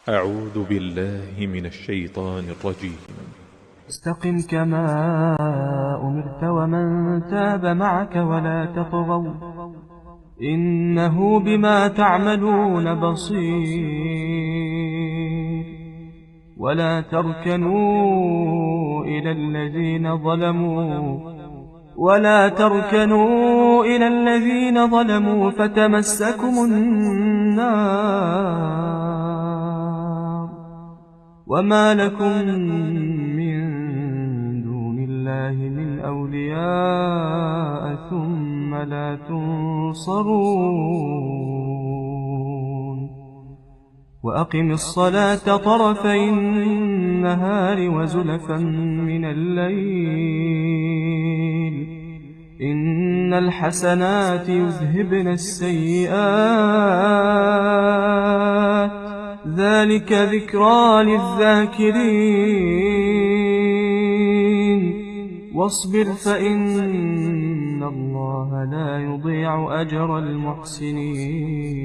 أعوذ بالله من الشيطان الرجيم. استقم كما أمرت ومن تاب معك ولا تطغوا إنه بما تعملون بصير. ولا تركنوا إلى الذين ظلموا فتمسكم النار وما لكم من دون الله من أولياء ثم لا تنصرون. وأقم الصلاة طرفي النهار وزلفا من الليل إن الحسنات يذهبن السيئات ذلك ذكرى للذاكرين. واصبر فإن الله لا يضيع أجر المحسنين.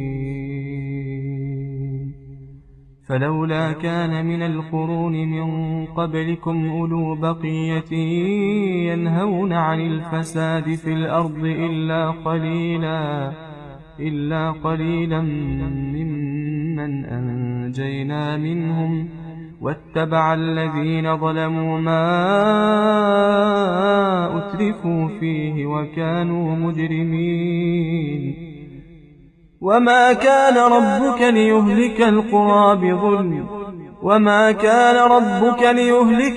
فلولا كان من القرون من قبلكم أولو بقية ينهون عن الفساد في الأرض إلا قليلا ممن أنجينا منهم واتبع الذين ظلموا ما أترفوا فيه وكانوا مجرمين. وما كان ربك ليهلك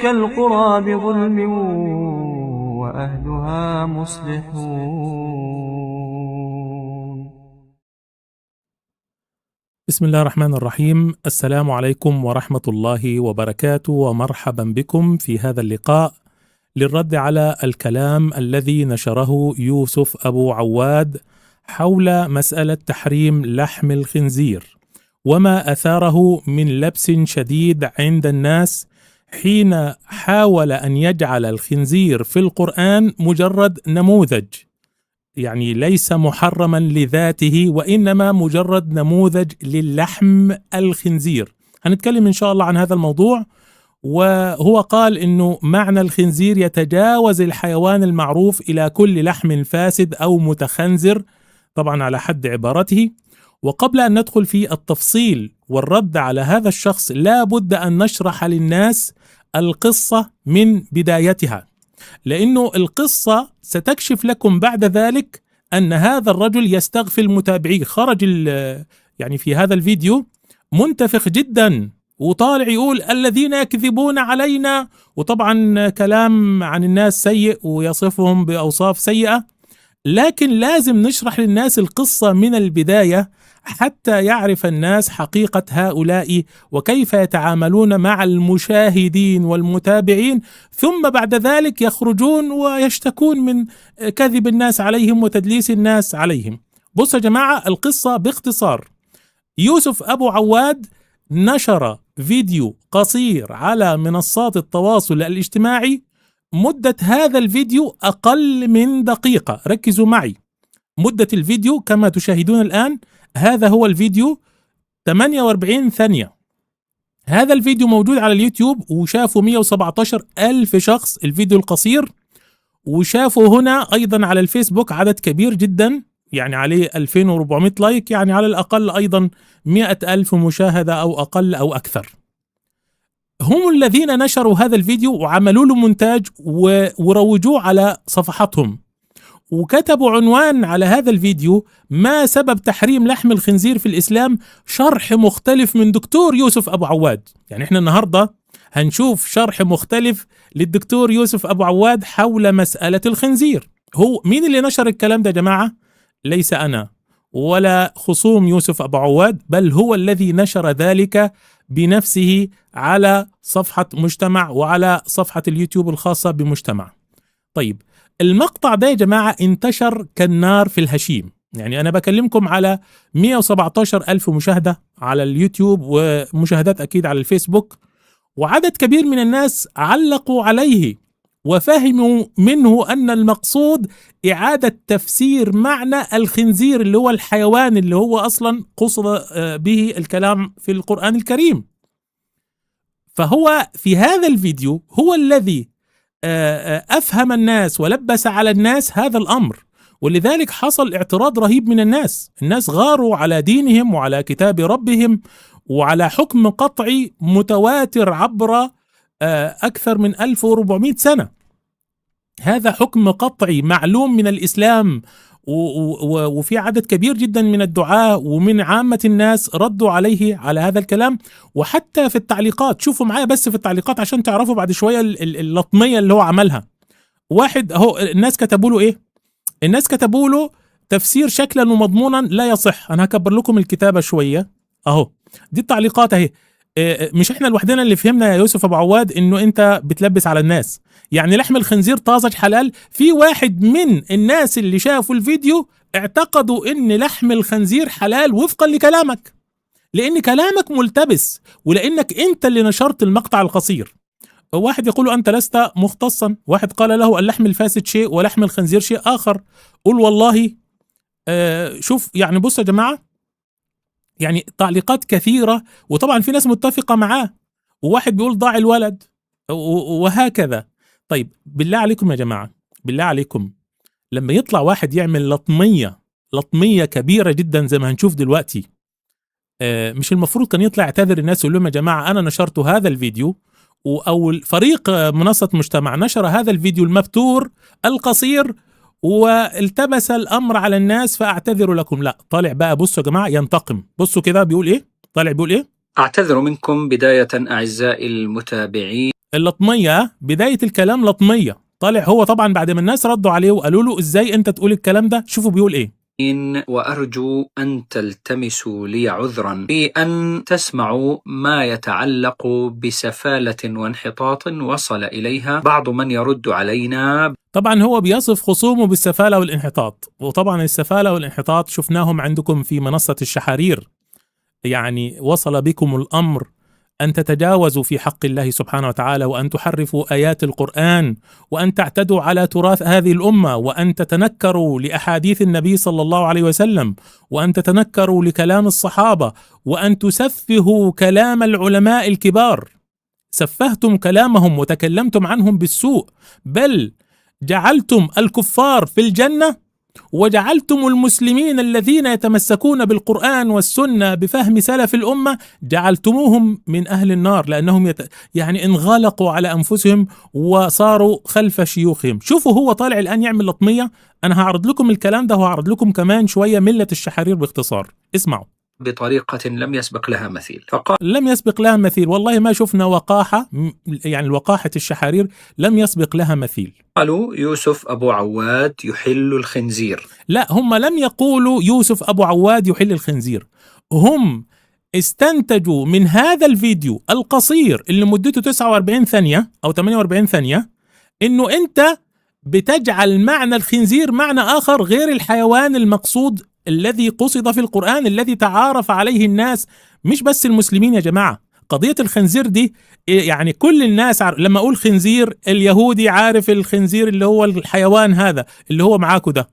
القرى بظلم وأهلها مصلحون. بسم الله الرحمن الرحيم. السلام عليكم ورحمة الله وبركاته، ومرحبا بكم في هذا اللقاء للرد على الكلام الذي نشره يوسف أبو عواد حول مسألة تحريم لحم الخنزير، وما أثاره من لبس شديد عند الناس حين حاول أن يجعل الخنزير في القرآن مجرد نموذج، يعني ليس محرما لذاته وإنما مجرد نموذج للحم الخنزير. هنتكلم إن شاء الله عن هذا الموضوع. وهو قال إنه معنى الخنزير يتجاوز الحيوان المعروف إلى كل لحم فاسد أو متخنزر، طبعا على حد عبارته. وقبل أن ندخل في التفصيل والرد على هذا الشخص لا بد أن نشرح للناس القصة من بدايتها، لأنه القصة ستكشف لكم بعد ذلك أن هذا الرجل يستغفل متابعيه. خرج يعني في هذا الفيديو منتفخ جدا وطالع يقول الذين يكذبون علينا، وطبعا كلام عن الناس سيء ويصفهم بأوصاف سيئة. لكن لازم نشرح للناس القصة من البداية حتى يعرف الناس حقيقة هؤلاء وكيف يتعاملون مع المشاهدين والمتابعين، ثم بعد ذلك يخرجون ويشتكون من كذب الناس عليهم وتدليس الناس عليهم. بصوا يا جماعة، القصة باختصار: يوسف أبو عواد نشر فيديو قصير على منصات التواصل الاجتماعي، مدة هذا الفيديو أقل من دقيقة. ركزوا معي، مدة الفيديو كما تشاهدون الآن، هذا هو الفيديو 48 ثانية. هذا الفيديو موجود على اليوتيوب وشافوا 117 ألف شخص الفيديو القصير، وشافوا هنا أيضا على الفيسبوك عدد كبير جدا، يعني عليه 2400 لايك، يعني على الأقل أيضا 100 ألف مشاهدة أو أقل أو أكثر. هم الذين نشروا هذا الفيديو وعملوا له مونتاج وروجوه على صفحاتهم، وكتبوا عنوان على هذا الفيديو: ما سبب تحريم لحم الخنزير في الإسلام؟ شرح مختلف من دكتور يوسف أبو عواد. يعني احنا النهاردة هنشوف شرح مختلف للدكتور يوسف أبو عواد حول مسألة الخنزير. هو مين اللي نشر الكلام ده يا جماعة؟ ليس أنا ولا خصوم يوسف أبو عواد، بل هو الذي نشر ذلك بنفسه على صفحة مجتمع وعلى صفحة اليوتيوب الخاصة بمجتمع. طيب، المقطع ده يا جماعة انتشر كالنار في الهشيم. يعني أنا بكلمكم على 117 ألف مشاهدة على اليوتيوب ومشاهدات أكيد على الفيسبوك، وعدد كبير من الناس علقوا عليه وفهموا منه أن المقصود إعادة تفسير معنى الخنزير اللي هو الحيوان اللي هو أصلا قصد به الكلام في القرآن الكريم. فهو في هذا الفيديو هو الذي أفهم الناس ولبس على الناس هذا الأمر، ولذلك حصل اعتراض رهيب من الناس غاروا على دينهم وعلى كتاب ربهم وعلى حكم قطعي متواتر عبر أكثر من 1400 سنة. هذا حكم قطعي معلوم من الإسلام، وفي عدد كبير جدا من الدعاة ومن عامة الناس ردوا عليه على هذا الكلام. وحتى في التعليقات، شوفوا معايا بس في التعليقات عشان تعرفوا بعد شوية اللطمية اللي هو عملها. واحد اهو الناس كتبوا له ايه؟ الناس كتبوا له تفسير شكلا ومضمونا لا يصح. انا هكبر لكم الكتابة شوية اهو، دي التعليقات اهي. مش احنا لوحدنا اللي فهمنا يا يوسف ابو عواد انه انت بتلبس على الناس، يعني لحم الخنزير طازج حلال. في واحد من الناس اللي شافوا الفيديو اعتقدوا ان لحم الخنزير حلال وفقا لكلامك، لان كلامك ملتبس ولانك انت اللي نشرت المقطع القصير. واحد يقول انت لست مختصا، واحد قال له اللحم الفاسد شيء ولحم الخنزير شيء اخر. قل والله شوف يعني بصوا يا جماعة، يعني تعليقات كثيرة، وطبعا في ناس متفقة معاه، وواحد بيقول ضاع الولد وهكذا. طيب بالله عليكم يا جماعة، بالله عليكم لما يطلع واحد يعمل لطمية كبيرة جدا زي ما هنشوف دلوقتي، مش المفروض كان يطلع يعتذر الناس ويقول لهم يا جماعة أنا نشرت هذا الفيديو، أو فريق منصة مجتمع نشر هذا الفيديو المبتور القصير والتبس الأمر على الناس فأعتذر لكم؟ لا، طالع بقى بصوا يا جماعة ينتقم. بصوا كده بيقول إيه، طالع بيقول إيه: أعتذر منكم بداية أعزائي المتابعين. اللطمية بداية الكلام لطمية. طالع هو طبعا بعد ما الناس ردوا عليه وقالوا له إزاي أنت تقول الكلام ده، شوفوا بيقول إيه: وأرجو أن تلتمسوا لي عذرا في أن تسمعوا ما يتعلق بسفالة وانحطاط وصل إليها بعض من يرد علينا. طبعا هو بيصف خصومه بالسفالة والانحطاط، وطبعا السفالة والانحطاط شفناهم عندكم في منصة الشحارير. يعني وصل بكم الأمر أن تتجاوزوا في حق الله سبحانه وتعالى، وأن تحرفوا آيات القرآن، وأن تعتدوا على تراث هذه الأمة، وأن تتنكروا لأحاديث النبي صلى الله عليه وسلم، وأن تتنكروا لكلام الصحابة، وأن تسفهوا كلام العلماء الكبار. سفهتم كلامهم وتكلمتم عنهم بالسوء، بل جعلتم الكفار في الجنة، وجعلتم المسلمين الذين يتمسكون بالقرآن والسنة بفهم سلف الأمة جعلتموهم من أهل النار، لأنهم يعني انغلقوا على أنفسهم وصاروا خلف شيوخهم. شوفوا هو طالع الآن يعمل لطمية. أنا هعرض لكم الكلام ده وهعرض لكم كمان شوية ملة الشحارير باختصار، اسمعوا. بطريقة لم يسبق لها مثيل. لم يسبق لها مثيل، والله ما شفنا وقاحة، يعني وقاحة الشحارير لم يسبق لها مثيل. قالوا يوسف أبو عواد يحل الخنزير. لا، هم لم يقولوا يوسف أبو عواد يحل الخنزير، هم استنتجوا من هذا الفيديو القصير اللي مدته 49 ثانية أو 48 ثانية إنه أنت بتجعل معنى الخنزير معنى آخر غير الحيوان المقصود الذي قصد في القرآن، الذي تعارف عليه الناس، مش بس المسلمين يا جماعة. قضية الخنزير دي يعني كل الناس لما أقول خنزير، اليهودي عارف الخنزير اللي هو الحيوان هذا اللي هو معاكو ده،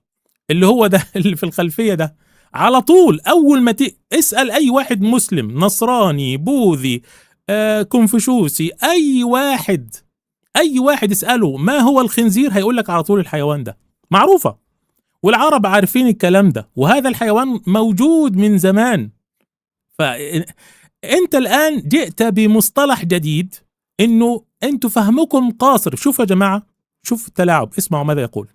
اللي هو ده اللي في الخلفية ده، على طول أول ما اسأل أي واحد مسلم نصراني بوذي كونفوشيوسي، أي واحد اسأله ما هو الخنزير هيقول لك على طول الحيوان ده، معروفة، والعرب عارفين الكلام ده، وهذا الحيوان موجود من زمان. فأنت الآن جئت بمصطلح جديد إنه أنتوا فهمكم قاصر. شوفوا يا جماعة، شوف التلاعب، اسمعوا ماذا يقول.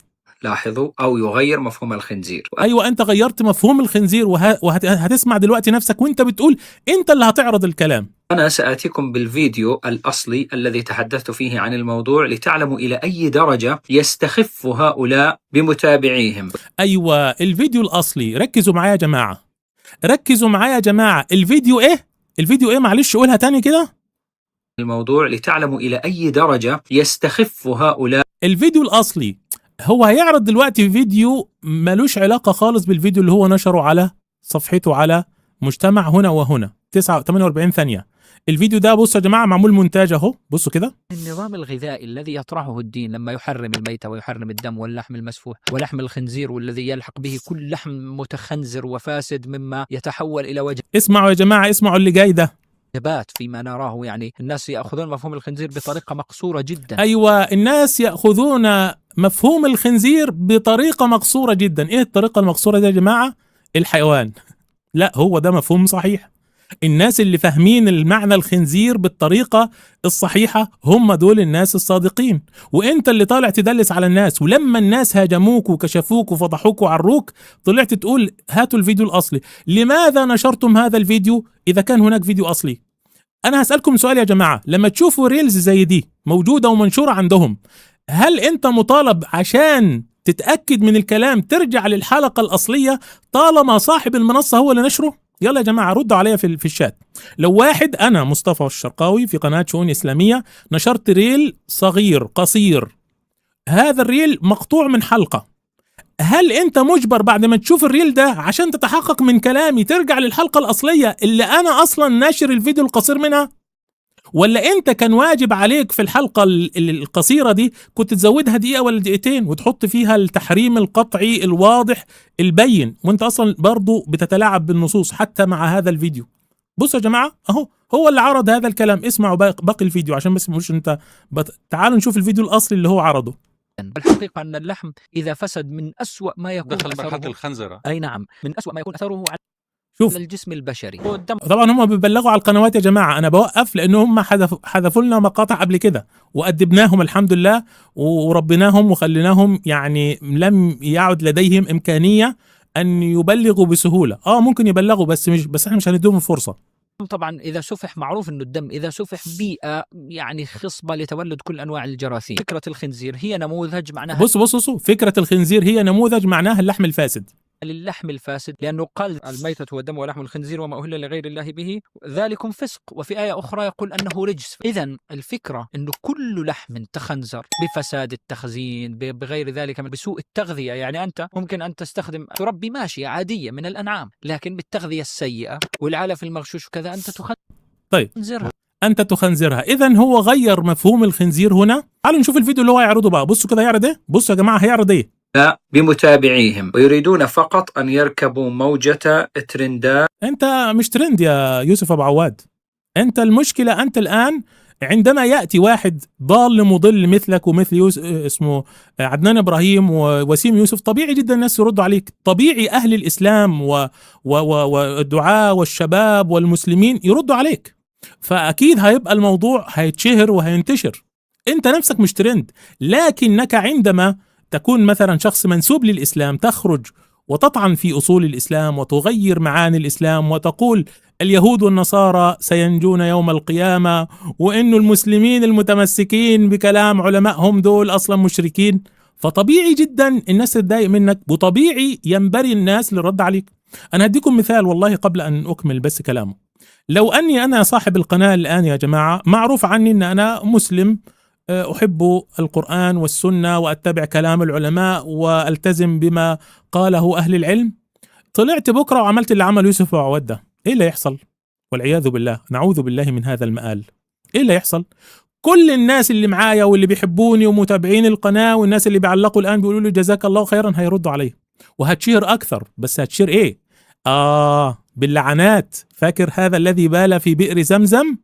لاحظوا، أو يغير مفهوم الخنزير. أيوة، أنت غيرت مفهوم الخنزير، وهتسمع دلوقتي نفسك وأنت بتقول أنت اللي هتعرض الكلام. أنا سآتيكم بالفيديو الأصلي الذي تحدثت فيه عن الموضوع لتعلموا إلى أي درجة يستخف هؤلاء بمتابعيهم. أيوة، الفيديو الأصلي، ركزوا معايا يا جماعة، ركزوا معايا يا جماعة. الفيديو إيه معلش قولها تاني كده. الموضوع لتعلموا إلى أي درجة يستخف هؤلاء. الفيديو الأصلي هو هيعرض دلوقتي فيديو ملوش علاقة خالص بالفيديو اللي هو نشره على صفحته على مجتمع هنا وهنا 48 ثانية. الفيديو ده بصوا يا جماعة معمول مونتاج اهو، بصوا كده. النظام الغذائي الذي يطرحه الدين لما يحرم الميتة ويحرم الدم واللحم المسفوح ولحم الخنزير، والذي يلحق به كل لحم متخنزر وفاسد مما يتحول إلى وجه. اسمعوا يا جماعة، اسمعوا اللي جاي ده. ثبات فيما نراه. يعني الناس يأخذون مفهوم الخنزير بطريقة مقصورة جدا. أيوة، الناس يأخذون مفهوم الخنزير بطريقة مقصورة جدا. إيه الطريقة المقصورة دي يا جماعة؟ الحيوان. لا، هو ده مفهوم صحيح. الناس اللي فاهمين المعنى الخنزير بالطريقة الصحيحة هم دول الناس الصادقين. وانت اللي طالع تدلس على الناس، ولما الناس هاجموك وكشفوك وفضحوك وعروك طلعت تقول هاتوا الفيديو الأصلي. لماذا نشرتم هذا الفيديو إذا كان هناك فيديو أصلي؟ أنا هسألكم سؤال يا جماعة، لما تشوفوا ريلز زي دي موجودة ومنشورة عندهم، هل انت مطالب عشان تتأكد من الكلام ترجع للحلقة الأصلية طالما صاحب المنصة هو اللي نشره؟ يلا يا جماعة ردوا عليا في الشات. لو واحد، أنا مصطفى الشرقاوي في قناة شؤون إسلامية، نشرت ريل صغير قصير، هذا الريل مقطوع من حلقة، هل أنت مجبر بعد ما تشوف الريل ده عشان تتحقق من كلامي ترجع للحلقة الأصلية اللي أنا أصلا ناشر الفيديو القصير منها؟ ولا انت كان واجب عليك في الحلقة القصيرة دي كنت تزودها دقيقة ولا دقيقتين وتحط فيها التحريم القطعي الواضح البين، وانت اصلا برضو بتتلاعب بالنصوص حتى مع هذا الفيديو. بصوا يا جماعة، اهو هو اللي عرض هذا الكلام، اسمعوا باقي الفيديو عشان بس مش انت تعالوا نشوف الفيديو الاصلي اللي هو عرضه. الحقيقة أن اللحم إذا فسد من أسوأ ما يكون دخل مرحلة الخنزرة. أي نعم، من أسوأ ما يكون أثره على شوف الجسم البشري هو الدم. طبعا هم بيبلغوا على القنوات يا جماعة، أنا بوقف لأنه هم حذفوا لنا مقاطع قبل كده وأدبناهم الحمد لله وربيناهم وخليناهم يعني لم يعد لديهم إمكانية أن يبلغوا بسهولة. ممكن يبلغوا بس احنا مش هنديهم الفرصة. طبعا إذا سفح، معروف أنه الدم إذا سفح بيئة يعني خصبة لتولد كل أنواع الجراثيم. فكرة الخنزير هي نموذج معناها بصوا فكرة الخنزير هي نموذج معناها اللحم الفاسد، للحم الفاسد، لأنه قال الميتة والدم ولحم الخنزير وما أهل لغير الله به ذلكم فسق. وفي آية أخرى يقول أنه رجس. إذن الفكرة أنه كل لحم تخنزر بفساد التخزين بغير ذلك بسوء التغذية. يعني أنت ممكن أن تربي ماشية عادية من الأنعام، لكن بالتغذية السيئة والعلف المغشوش وكذا أنت تخنزرها. أنت تخنزرها. إذن هو غير مفهوم الخنزير هنا. تعالوا نشوف الفيديو اللي هو يعرضه بقى. بصوا كده يعرض إيه؟ بصوا يا جماعة هيعرض إيه؟ بمتابعيهم ويريدون فقط أن يركبوا موجة ترندات. أنت مش ترند يا يوسف أبو عواد، أنت المشكلة أنت الآن عندما يأتي واحد ضال مضل مثلك ومثل اسمه عدنان إبراهيم ووسيم يوسف، طبيعي جدا الناس يردوا عليك، طبيعي أهل الإسلام والدعاء والشباب والمسلمين يردوا عليك، فأكيد هيبقى الموضوع هيتشهر وهينتشر. أنت نفسك مش ترند، لكنك عندما تكون مثلا شخص منسوب للإسلام تخرج وتطعن في أصول الإسلام وتغير معاني الإسلام وتقول اليهود والنصارى سينجون يوم القيامة، وإن المسلمين المتمسكين بكلام علمائهم دول أصلا مشركين، فطبيعي جدا الناس تتضايق منك، وطبيعي ينبري الناس للرد عليك. أنا هديكم مثال والله قبل أن أكمل بس كلامه. لو أني أنا صاحب القناة الآن يا جماعة، معروف عني أن أنا مسلم أحب القرآن والسنة وأتبع كلام العلماء وألتزم بما قاله أهل العلم، طلعت بكرة وعملت اللي عمل يوسف عواد ده، إيه اللي يحصل؟ والعياذ بالله، نعوذ بالله من هذا المآل. إيه اللي يحصل؟ كل الناس اللي معايا واللي بيحبوني ومتابعين القناة والناس اللي بيعلقوا الآن بيقولوا لي جزاك الله خيرا هيردوا عليه، وهتشير أكثر. بس هتشير إيه؟ باللعنات. فاكر هذا الذي بال في بئر زمزم؟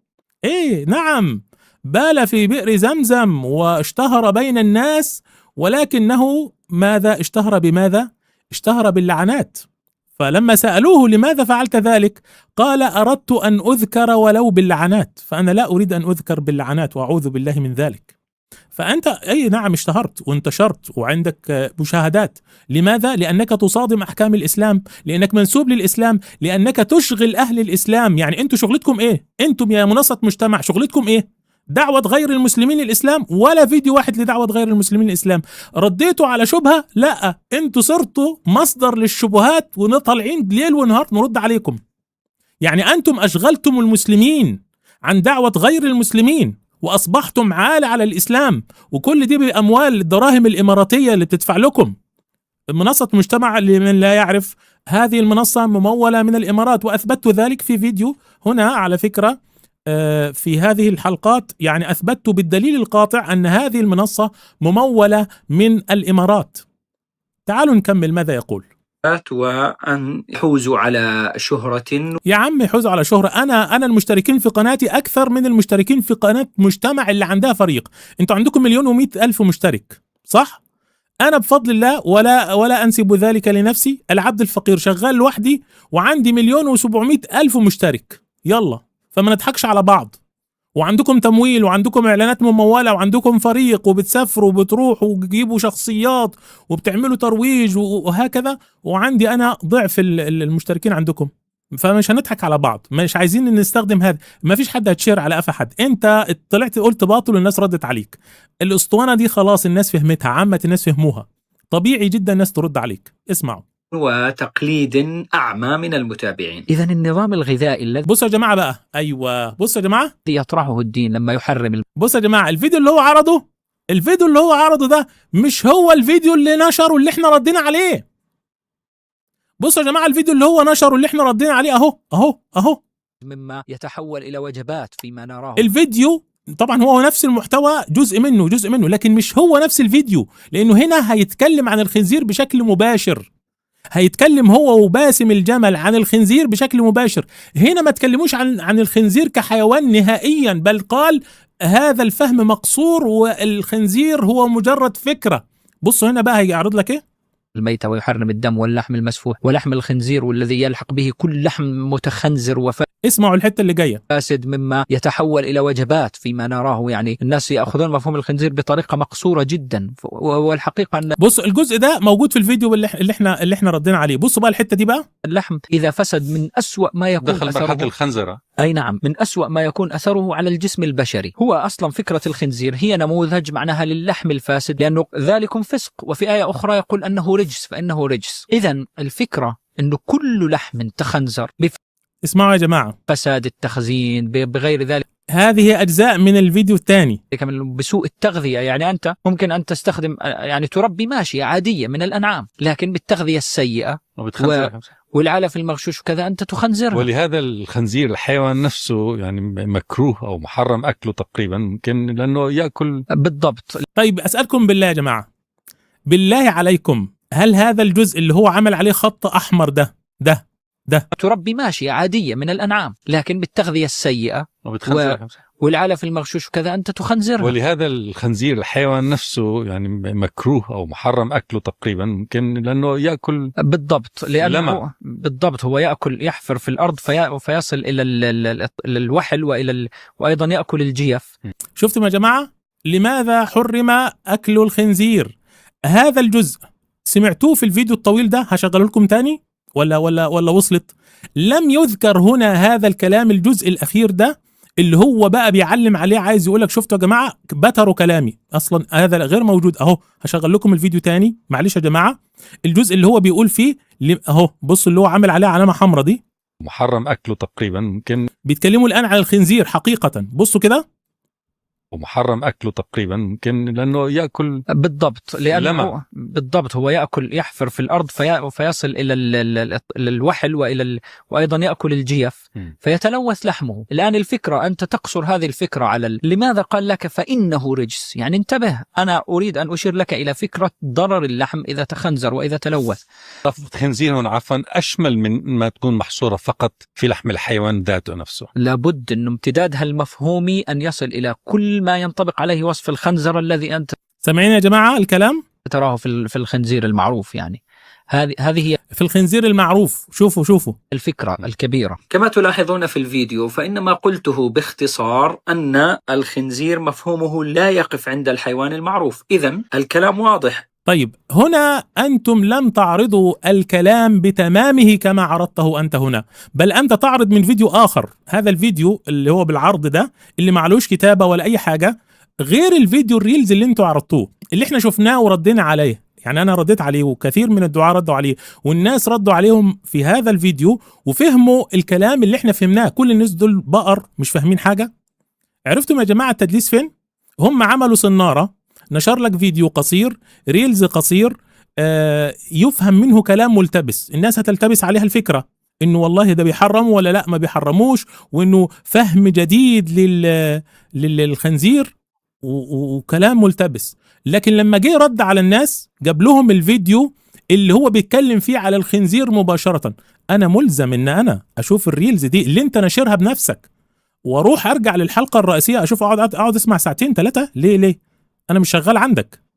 إيه نعم، بال في بئر زمزم واشتهر بين الناس، ولكنه ماذا اشتهر؟ بماذا اشتهر؟ باللعنات. فلما سألوه لماذا فعلت ذلك قال أردت أن أذكر ولو باللعنات، فأنا لا أريد أن أذكر باللعنات وأعوذ بالله من ذلك. فأنت أي نعم اشتهرت وانتشرت وعندك مشاهدات، لماذا؟ لأنك تصادم أحكام الإسلام، لأنك منسوب للإسلام، لأنك تشغل أهل الإسلام. يعني أنتوا شغلتكم إيه؟ أنتم يا منصة مجتمع شغلتكم إيه؟ دعوة غير المسلمين للإسلام؟ ولا فيديو واحد لدعوة غير المسلمين للإسلام. رديتوا على شبهة؟ لا، انتوا صرتوا مصدر للشبهات ونطلعين ليل ونهار نرد عليكم. يعني أنتم أشغلتم المسلمين عن دعوة غير المسلمين وأصبحتم عالة على الإسلام، وكل دي بأموال الدراهم الإماراتية اللي بتدفع لكم. منصة مجتمع لمن لا يعرف، هذه المنصة ممولة من الإمارات، وأثبتت ذلك في فيديو هنا على فكرة. في هذه الحلقات يعني أثبتت بالدليل القاطع أن هذه المنصة ممولة من الإمارات. تعالوا نكمل ماذا يقول. وأن يحوزوا على شهرة. يا عم يحوزوا على شهرة. أنا المشتركين في قناتي أكثر من المشتركين في قناة مجتمع اللي عندها فريق. أنتوا عندكم 1,100,000 مشترك صح؟ أنا بفضل الله ولا أنسب ذلك لنفسي، العبد الفقير شغال لوحدي وعندي 1,700,000 مشترك. يلا فما نضحكش على بعض. وعندكم تمويل وعندكم إعلانات ممولة وعندكم فريق وبتسافروا وبتروحوا وبتجيبوا شخصيات وبتعملوا ترويج وهكذا، وعندي أنا ضعف المشتركين عندكم. فمش هنضحك على بعض، مش عايزين نستخدم هذا. ما فيش حد هتشير على قفا حد. انت طلعت قلت باطل والناس ردت عليك. الاسطوانه دي خلاص الناس فهمتها، عامه الناس فهموها، طبيعي جدا الناس ترد عليك. اسمعوا. وتقليد أعمى من المتابعين. إذا النظام الغذائي الذي بصوا يا جماعه بقى، ايوه بصوا يا جماعه، يطرحه الدين لما يحرم بصوا يا جماعه، الفيديو اللي هو عرضه ده مش هو الفيديو اللي نشره اللي احنا ردينا عليه. بصوا يا جماعه، الفيديو اللي هو نشره اللي احنا ردينا عليه اهو مما يتحول إلى وجبات فيما نراه. الفيديو طبعا هو نفس المحتوى، جزء منه، لكن مش هو نفس الفيديو، لانه هنا هيتكلم عن الخنزير بشكل مباشر. هيتكلم هو وباسم الجمل عن الخنزير بشكل مباشر. هنا ما تكلموش عن الخنزير كحيوان نهائيا، بل قال هذا الفهم مقصور والخنزير هو مجرد فكرة. بصوا هنا بقى هيعرض لك ايه؟ الميتة ويحرم الدم واللحم المسفوح ولحم الخنزير والذي يلحق به كل لحم متخنزر اسمعوا الحتة اللي جاية. فاسد مما يتحول إلى وجبات فيما نراه. يعني الناس يأخذون مفهوم الخنزير بطريقة مقصورة جدا، والحقيقة أن بصوا الجزء ده موجود في الفيديو اللي احنا ردينا عليه. بصوا بقى الحتة دي بقى. اللحم إذا فسد من أسوأ ما يكون دخل مرحلة الخنزرة. أي نعم، من أسوأ ما يكون أثره على الجسم البشري. هو أصلا فكرة الخنزير هي نموذج معناها للحم الفاسد، لأنه ذلكم فسق، وفي آية أخرى يقول أنه رجس فإنه رجس. إذن الفكرة أنه كل لحم تخنزر اسمعوا يا جماعة، بفساد التخزين بغير ذلك. هذه أجزاء من الفيديو الثاني. بسوء التغذية. يعني أنت ممكن أن تستخدم، يعني تربي ماشية عادية من الأنعام، لكن بالتغذية السيئة والعلف المغشوش وكذا أنت تخنزرها. ولهذا الخنزير الحيوان نفسه يعني مكروه أو محرم أكله تقريبا، ممكن لأنه يأكل. بالضبط. طيب أسألكم بالله يا جماعة، بالله عليكم، هل هذا الجزء اللي هو عمل عليه خط أحمر ده تربي ماشية عادية من الأنعام، لكن بالتغذية السيئة والعلف المغشوش وكذا أنت تخنزرها. ولهذا الخنزير الحيوان نفسه يعني مكروه أو محرم أكله تقريبا، ممكن لأنه يأكل. بالضبط، لأنه بالضبط هو يحفر في الأرض فيصل إلى الوحل وأيضا يأكل الجيف. شفتم يا جماعة لماذا حرم أكل الخنزير؟ هذا الجزء سمعتوه في الفيديو الطويل ده، هشغله لكم تاني ولا وصلت؟ لم يذكر هنا هذا الكلام، الجزء الأخير ده اللي هو بقى بيعلم عليه، عايز يقولك شفتوا يا جماعة بتروا كلامي، أصلا هذا غير موجود. أهو هشغل لكم الفيديو تاني، معلش يا جماعة. الجزء اللي هو بيقول فيه أهو، بصوا اللي هو عامل عليه علامة حمراء دي، محرم أكله تقريبا، ممكن بيتكلموا الآن على الخنزير حقيقة. بصوا كده، ومحرم أكله تقريبا، ممكن لأنه يأكل. بالضبط، لأنه بالضبط هو يحفر في الأرض فيصل إلى الوحل وأيضا يأكل الجيف فيتلوث لحمه. الآن الفكرة أنت تقصر هذه الفكرة على لماذا قال لك فإنه رجس؟ يعني انتبه، أنا أريد أن أشير لك إلى فكرة ضرر اللحم إذا تخنزر وإذا تلوث. خنزير هنا عفوا أشمل من ما تكون محصورة فقط في لحم الحيوان ذاته نفسه. لابد أن امتداد هالمفهومي أن يصل إلى كل ما ينطبق عليه وصف الخنزر الذي أنت سمعين يا جماعة الكلام؟ تراه في الخنزير المعروف. يعني هذه هي في الخنزير المعروف. شوفوا الفكرة الكبيرة. كما تلاحظون في الفيديو، فإنما قلته باختصار أن الخنزير مفهومه لا يقف عند الحيوان المعروف. إذن الكلام واضح. طيب هنا أنتم لم تعرضوا الكلام بتمامه كما عرضته أنت هنا، بل أنت تعرض من فيديو آخر. هذا الفيديو اللي هو بالعرض ده اللي معلوش كتابة ولا أي حاجة، غير الفيديو الريلز اللي انتوا عرضتوه اللي احنا شفناه وردينا عليه. يعني أنا رديت عليه وكثير من الدعاة ردوا عليه، والناس ردوا عليهم في هذا الفيديو وفهموا الكلام اللي احنا فهمناه. كل الناس دول بقر مش فاهمين حاجة. عرفتم يا جماعة التدليس فين؟ هم عملوا صنارة، نشر لك فيديو قصير، ريلز قصير، يفهم منه كلام ملتبس. الناس هتلتبس عليها الفكرة انه والله ده بيحرموا ولا لا ما بيحرموش، وانه فهم جديد للخنزير وكلام ملتبس. لكن لما جه رد على الناس جاب لهم الفيديو اللي هو بيتكلم فيه على الخنزير مباشرة، أنا ملزم إن أنا أشوف الريلز دي اللي أنت ناشرها بنفسك، واروح ارجع للحلقه الرئيسيه اشوف، اقعد اسمع ساعتين ثلاثه؟ ليه؟ انا مش شغال عندك.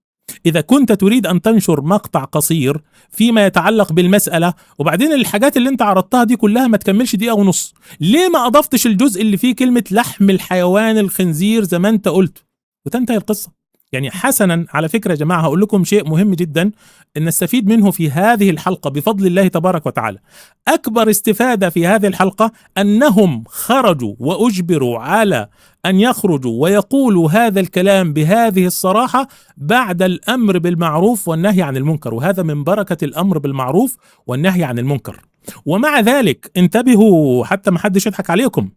اذا كنت تريد ان تنشر مقطع قصير فيما يتعلق بالمساله، وبعدين الحاجات اللي انت عرضتها دي كلها ما تكملش دقيقه ونص، ليه ما اضفتش الجزء اللي فيه كلمه لحم الحيوان الخنزير زي ما انت قلت وتنتهي القصه؟ يعني حسنا، على فكره يا جماعه هقول لكم شيء مهم جدا ان نستفيد منه في هذه الحلقه بفضل الله تبارك وتعالى. اكبر استفاده في هذه الحلقه انهم خرجوا واجبروا على ان يخرجوا ويقولوا هذا الكلام بهذه الصراحه بعد الامر بالمعروف والنهي عن المنكر، وهذا من بركه الامر بالمعروف والنهي عن المنكر. ومع ذلك انتبهوا حتى ما حدش يضحك عليكم،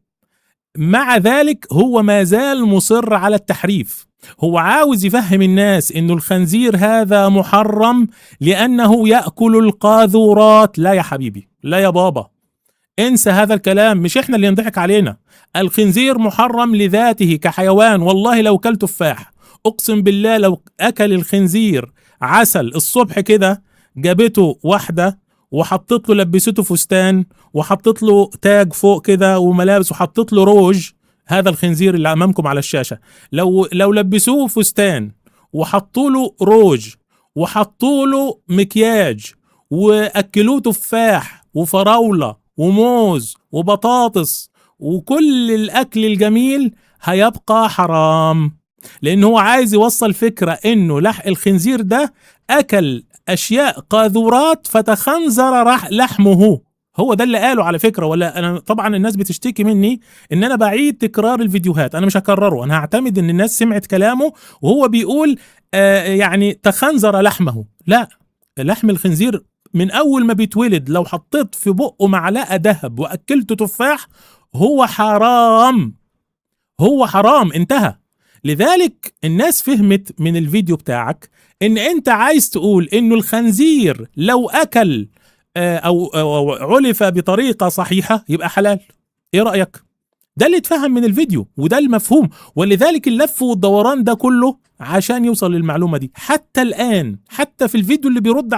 مع ذلك هو ما زال مصر على التحريف. هو عاوز يفهم الناس انه الخنزير هذا محرم لانه يأكل القاذورات. لا يا حبيبي، لا يا بابا، انسى هذا الكلام، مش احنا اللي ينضحك علينا. الخنزير محرم لذاته كحيوان. والله لو كل تفاح، اقسم بالله لو اكل الخنزير عسل الصبح كده، جابته واحدة وحطت له، لبسته فستان وحطت له تاج فوق كده وملابس وحطت له روج، هذا الخنزير اللي امامكم على الشاشة، لو لبسوه فستان وحطوا له روج وحطوا له مكياج واكلوه تفاح وفراولة وموز وبطاطس وكل الاكل الجميل، هيبقى حرام. لانه هو عايز يوصل فكرة انه الخنزير ده اكل اشياء قاذورات فتخنزر لحمه. هو ده اللي قاله على فكرة. ولا انا طبعا الناس بتشتكي مني ان انا بعيد تكرار الفيديوهات، انا مش هكرره، انا هعتمد ان الناس سمعت كلامه وهو بيقول يعني تخنزر لحمه. لا، لحم الخنزير من اول ما بيتولد لو حطيت في بقه معلقة ذهب واكلته تفاح هو حرام، هو حرام، انتهى. لذلك الناس فهمت من الفيديو بتاعك ان انت عايز تقول انه الخنزير لو اكل او علف بطريقة صحيحة يبقى حلال. ايه رأيك؟ ده اللي اتفهم من الفيديو وده المفهوم، ولذلك اللف والدوران ده كله عشان يوصل للمعلومة دي. حتى الآن، حتى في الفيديو اللي بيرد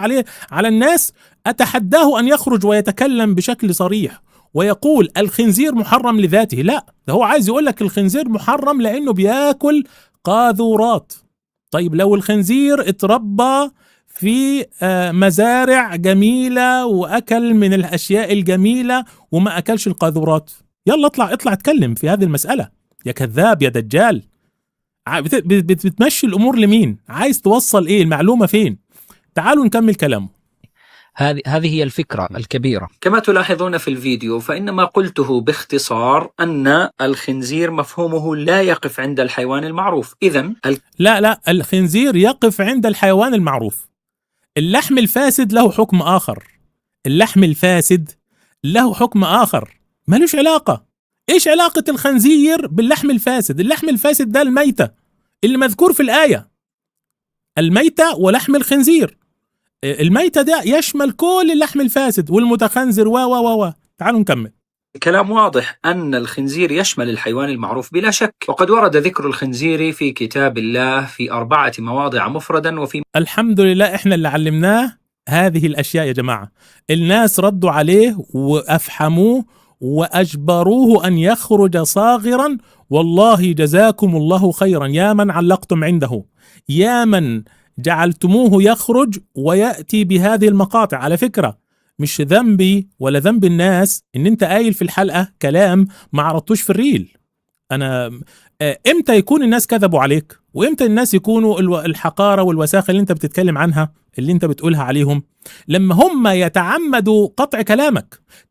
على الناس، أتحداه أن يخرج ويتكلم بشكل صريح ويقول الخنزير محرم لذاته. لا، ده هو عايز يقول لك الخنزير محرم لأنه بياكل قاذورات. طيب لو الخنزير اتربى في مزارع جميلة وأكل من الأشياء الجميلة وما أكلش القاذورات، يلا اطلع اتكلم في هذه المسألة يا كذاب يا دجال. بتمشي الأمور لمين؟ عايز توصل إيه؟ المعلومة فين؟ تعالوا نكمل كلامه. هذه هي الفكرة الكبيرة. كما تلاحظون في الفيديو، فإن ما قلته باختصار أن الخنزير مفهومه لا يقف عند الحيوان المعروف. إذن لا، الخنزير يقف عند الحيوان المعروف. اللحم الفاسد له حكم آخر، اللحم الفاسد له حكم آخر مالوش علاقة. إيش علاقة الخنزير باللحم الفاسد؟ اللحم الفاسد ده الميتة اللي مذكور في الآية، الميتة ولحم الخنزير. الميتة ده يشمل كل اللحم الفاسد والمتخنزر و تعالوا نكمل. كلام واضح أن الخنزير يشمل الحيوان المعروف بلا شك، وقد ورد ذكر الخنزير في كتاب الله في 4 مواضع مفردا وفي الحمد لله إحنا اللي علمناه هذه الأشياء يا جماعة. الناس ردوا عليه وأفحموه وأجبروه أن يخرج صاغرا. والله جزاكم الله خيرا يا من علقتم عنده، يا من جعلتموه يخرج ويأتي بهذه المقاطع. على فكرة مش ذنبي ولا ذنب الناس ان انت قايل في الحلقة كلام ما عرضتوش في الريل. انا امتى يكون الناس كذبوا عليك؟ وامتى الناس يكونوا الحقارة والوساخة اللي انت بتتكلم عنها اللي انت بتقولها عليهم؟ لما هم يتعمدوا قطع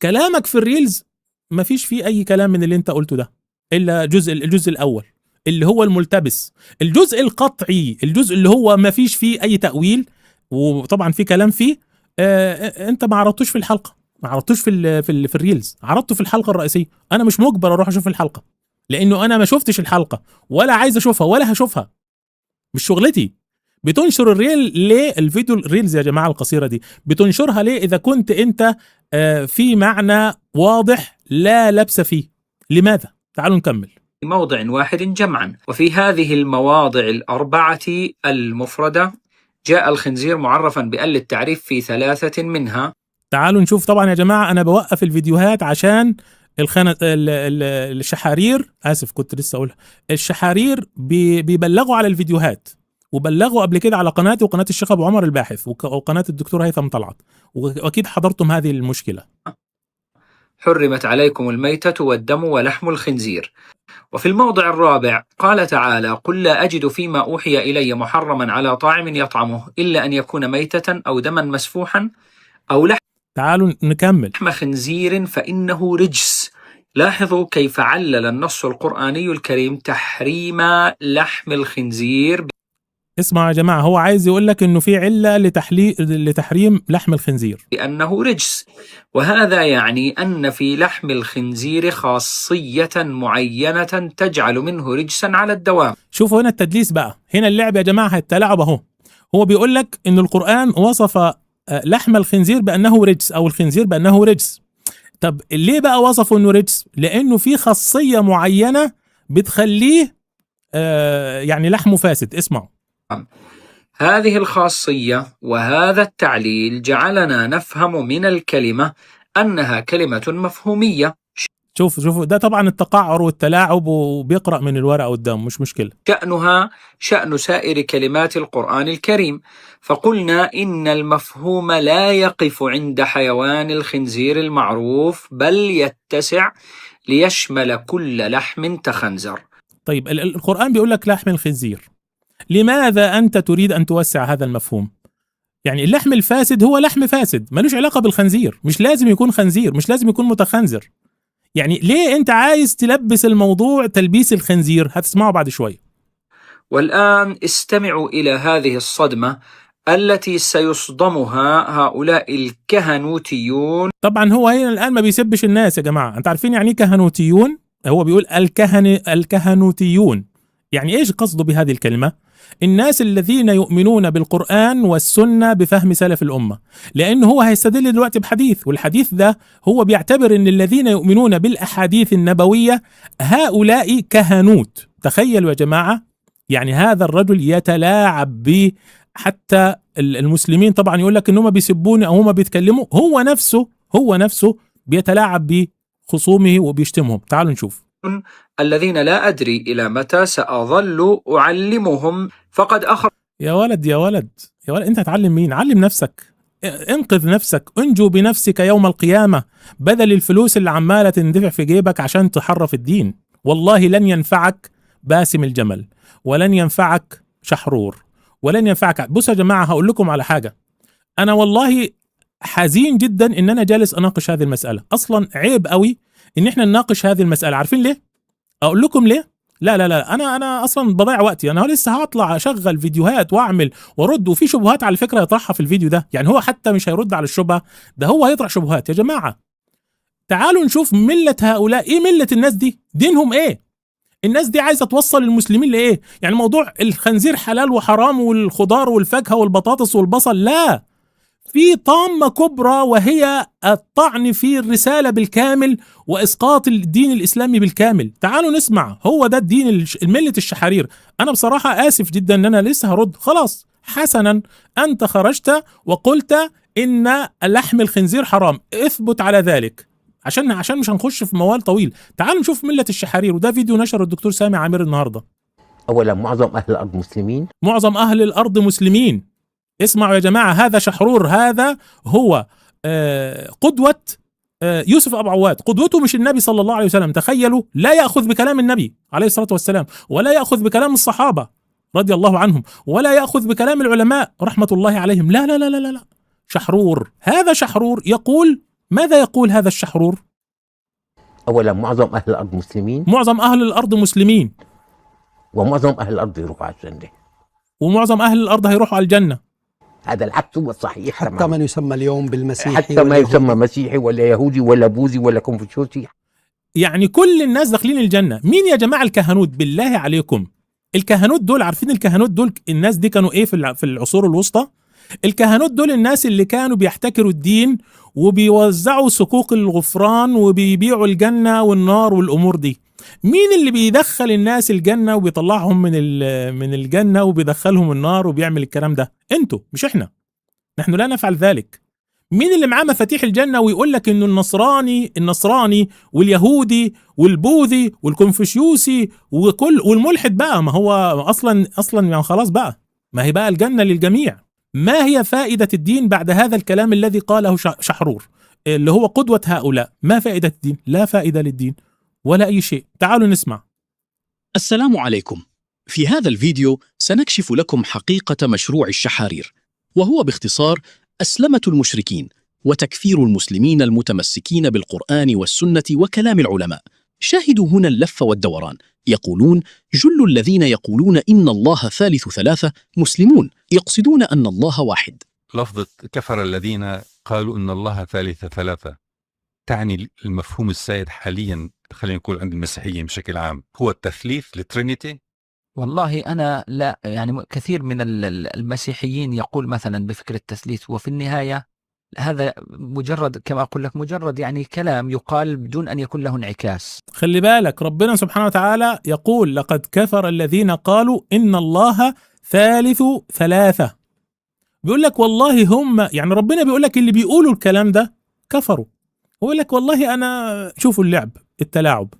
كلامك في الريلز ما فيش فيه اي كلام من اللي انت قلته ده الا الجزء الاول اللي هو الملتبس، الجزء القطعي، الجزء اللي هو ما فيش فيه اي تأويل وطبعا في كلام فيه. انت ما عرضتوش في الحلقة، ما عرضتوش في الريلز، عرضته في الحلقة الرئيسية. انا مش مجبر اروح اشوف الحلقة لانه انا ما شفتش الحلقة ولا عايز اشوفها ولا هشوفها، مش شغلتي. بتنشر الريل ليه؟ الفيديو الريلز يا جماعة القصيرة دي بتنشرها ليه اذا كنت انت في معنى واضح لا لبس فيه؟ لماذا؟ تعالوا نكمل. موضع واحد جمعا، وفي هذه المواضع 4 المفردة جاء الخنزير معرفا بأل التعريف في 3 منها. تعالوا نشوف. طبعا يا جماعة أنا بوقف الفيديوهات عشان الشحارير، آسف كنت لسه أقولها، الشحارير بيبلغوا على الفيديوهات، وبلغوا قبل كده على قناتي وقناة الشيخ أبو عمر الباحث وقناة الدكتور هيثم طلعت، وأكيد حضرتم هذه المشكلة. حرمت عليكم الميتة والدم ولحم الخنزير. وفي الموضع الرابع قال تعالى: قل لا أجد فيما أوحي إلي محرما على طاعم يطعمه إلا أن يكون ميتة أو دما مسفوحا أو لحم تعالوا نكمل. خنزير فإنه رجس. لاحظوا كيف علل النص القرآني الكريم تحريم لحم الخنزير. اسمعوا يا جماعة، هو عايز يقول لك إنه في علة لتحريم لحم الخنزير، بأنه رجس، وهذا يعني أن في لحم الخنزير خاصية معينة تجعل منه رجسا على الدوام. شوفوا هنا التدليس بقى، هنا اللعب يا جماعة التلاعب أهو. هو بيقول لك إن القرآن وصف لحم الخنزير بأنه رجس أو الخنزير بأنه رجس. طب ليه بقى وصفه إنه رجس؟ لأنه في خاصية معينة بتخليه يعني لحمه فاسد. اسمعوا. هذه الخاصية وهذا التعليل جعلنا نفهم من الكلمة أنها كلمة مفهومية. شوفوا ده طبعا التقعر والتلاعب، وبيقرأ من الورقة قدام، مش مشكلة. شأنها شأن سائر كلمات القرآن الكريم، فقلنا إن المفهوم لا يقف عند حيوان الخنزير المعروف، بل يتسع ليشمل كل لحم تخنزر. طيب القرآن بيقول لك لحم الخنزير، لماذا أنت تريد أن توسع هذا المفهوم؟ يعني اللحم الفاسد هو لحم فاسد، ملوش علاقة بالخنزير، مش لازم يكون خنزير، مش لازم يكون متخنزر. يعني ليه أنت عايز تلبس الموضوع تلبيس الخنزير؟ هتسمعوا بعد شوي. والآن استمعوا إلى هذه الصدمة التي سيصدمها هؤلاء الكهنوتيون. طبعا هو هنا الآن ما بيسبش الناس يا جماعة. أنت عارفين يعني كهنوتيون؟ هو بيقول الكهنوتيون. يعني إيش قصده بهذه الكلمة؟ الناس الذين يؤمنون بالقرآن والسنة بفهم سلف الأمة، لأنه هو هيستدل دلوقتي بحديث، والحديث ده هو بيعتبر أن الذين يؤمنون بالأحاديث النبوية هؤلاء كهنوت. تخيلوا يا جماعة، يعني هذا الرجل يتلاعب به. حتى المسلمين طبعا يقول لك أنهم بيسبوني أو هم بيتكلموا، هو نفسه بيتلاعب بخصومه وبيشتمهم. تعالوا نشوف. الذين لا أدري إلى متى سأظل أعلمهم، فقد أخرج. يا ولد أنت هتعلم مين؟ علم نفسك، انقذ نفسك، انجو بنفسك يوم القيامة، بدل الفلوس اللي عمالة تندفع في جيبك عشان تحرف الدين. والله لن ينفعك باسم الجمل، ولن ينفعك شحرور، ولن ينفعك. بصوا يا جماعة، هقول لكم على حاجة. أنا والله حزين جدا إن أنا جالس أناقش هذه المسألة. أصلا عيب قوي إن إحنا نناقش هذه المسألة. عارفين ليه؟ أقول لكم ليه؟ لا أنا أصلا بضيع وقتي. أنا لسه هطلع أشغل فيديوهات وأعمل وأرد، وفي شبهات على فكرة يطرحها في الفيديو ده. يعني هو حتى مش هيرد على الشبهة، ده هو هيطرح شبهات. يا جماعة تعالوا نشوف ملة هؤلاء إيه. ملة الناس دي دينهم إيه؟ الناس دي عايزة توصل المسلمين لإيه؟ يعني موضوع الخنزير حلال وحرام والخضار والفاكهة والبطاطس والبصل، لا، في طامة كبرى وهي الطعن في الرسالة بالكامل وإسقاط الدين الإسلامي بالكامل. تعالوا نسمع. هو ده الدين الملة الشحارير. أنا بصراحة آسف جدا أن أنا لسه هرد. خلاص حسنا، أنت خرجت وقلت إن لحم الخنزير حرام، اثبت على ذلك عشان مش هنخش في موال طويل. تعالوا نشوف ملة الشحارير، وده فيديو نشره الدكتور سامي عامر النهاردة. أولا معظم أهل الأرض مسلمين، معظم أهل الأرض مسلمين. اسمعوا يا جماعة، هذا شحرور، هذا هو قدوة يوسف أبو عواد. قدوته مش النبي صلى الله عليه وسلم. تخيلوا، لا يأخذ بكلام النبي عليه الصلاة والسلام، ولا يأخذ بكلام الصحابة رضي الله عنهم، ولا يأخذ بكلام العلماء رحمة الله عليهم. لا لا لا لا لا. شحرور، هذا شحرور يقول ماذا يقول هذا الشحرور؟ أولا معظم أهل الأرض مسلمين، معظم أهل الأرض مسلمين، ومعظم أهل الأرض يروحوا على الجنة، ومعظم أهل الأرض هيروحوا على الجنة. هذا العكس هو الصحيح. حتى من يسمى اليوم بالمسيحي، حتى ما يسمى مسيحي ولا يهودي ولا بوذي ولا كونفوشيوسي. يعني كل الناس داخلين الجنة. مين يا جماعة الكهنوت؟ بالله عليكم، الكهنوت دول، عارفين الكهنوت دول الناس دي كانوا ايه في العصور الوسطى؟ الكهنوت دول الناس اللي كانوا بيحتكروا الدين وبيوزعوا صكوك الغفران وبيبيعوا الجنة والنار والأمور دي. مين اللي بيدخل الناس الجنة وبيطلعهم من الجنة وبيدخلهم النار وبيعمل الكلام ده؟ انتوا، مش احنا. نحن لا نفعل ذلك. مين اللي معاه مفاتيح الجنة ويقول لك انه النصراني واليهودي والبوذي والكونفوشيوسي والملحد بقى، ما هو اصلا يعني خلاص بقى، ما هي بقى الجنة للجميع. ما هي فائدة الدين بعد هذا الكلام الذي قاله شحرور اللي هو قدوة هؤلاء؟ ما فائدة الدين؟ لا فائدة للدين ولا أي شيء. تعالوا نسمع. السلام عليكم. في هذا الفيديو سنكشف لكم حقيقة مشروع الشحارير، وهو باختصار أسلمة المشركين وتكفير المسلمين المتمسكين بالقرآن والسنة وكلام العلماء. شاهدوا هنا اللف والدوران. يقولون جل الذين يقولون إن الله ثالث ثلاثة مسلمون، يقصدون أن الله واحد. لفظة كفر الذين قالوا إن الله ثالث ثلاثة تعني المفهوم السائد حاليا، خلينا نقول عند المسيحيين بشكل عام، هو التثليث للترينيتي. والله أنا لا، يعني كثير من المسيحيين يقول مثلا بفكرة التثليث، وفي النهاية هذا مجرد كما أقول لك مجرد يعني كلام يقال بدون أن يكون له انعكاس. خلي بالك ربنا سبحانه وتعالى يقول لقد كفر الذين قالوا إن الله ثالث ثلاثة. بيقول لك والله هم، يعني ربنا بيقول لك اللي بيقولوا الكلام ده كفروا، ويقول لك والله أنا شوفوا اللعب التلاعب.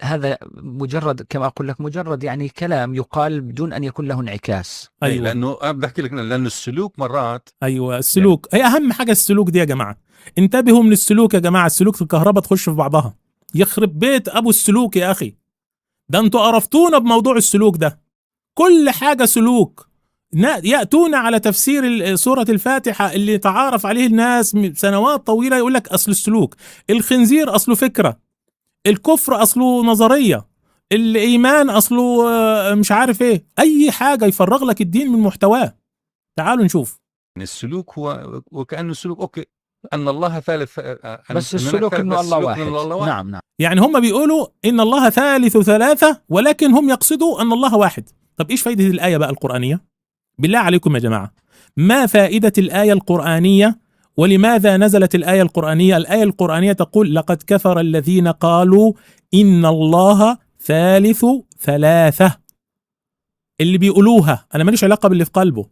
هذا مجرد كما أقول لك مجرد يعني كلام يقال بدون أن يكون له انعكاس. أيوة. لأنه أنا بدي أحكي لك لأن السلوك مرات، أيوة السلوك هي أهم حاجة. السلوك دي يا جماعة انتبهوا من السلوك يا جماعة. السلوك في الكهرباء تخش في بعضها، يخرب بيت أبو السلوك يا أخي. ده انتوا قرفتونا بموضوع السلوك ده، كل حاجة سلوك. يأتون على تفسير سورة الفاتحة اللي تعارف عليه الناس سنوات طويلة، يقول لك أصل السلوك، الخنزير أصله فكرة، الكفر أصله نظرية، الإيمان أصله مش عارف إيه، أي حاجة يفرغ لك الدين من محتواه. تعالوا نشوف. السلوك هو وكأنه السلوك أوكي أن الله ثالث، بس السلوك إنه الله واحد. نعم. يعني هم بيقولوا إن الله ثالث ثلاثة، ولكن هم يقصدوا أن الله واحد. طب إيش فائدة الآية بقى القرآنية؟ بالله عليكم يا جماعة، ما فائدة الآية القرآنية؟ ولماذا نزلت الآية القرآنية؟ الآية القرآنية تقول لقد كفر الذين قالوا إن الله ثالث ثلاثة. اللي بيقولوها، أنا ماليش علاقة باللي في قلبه،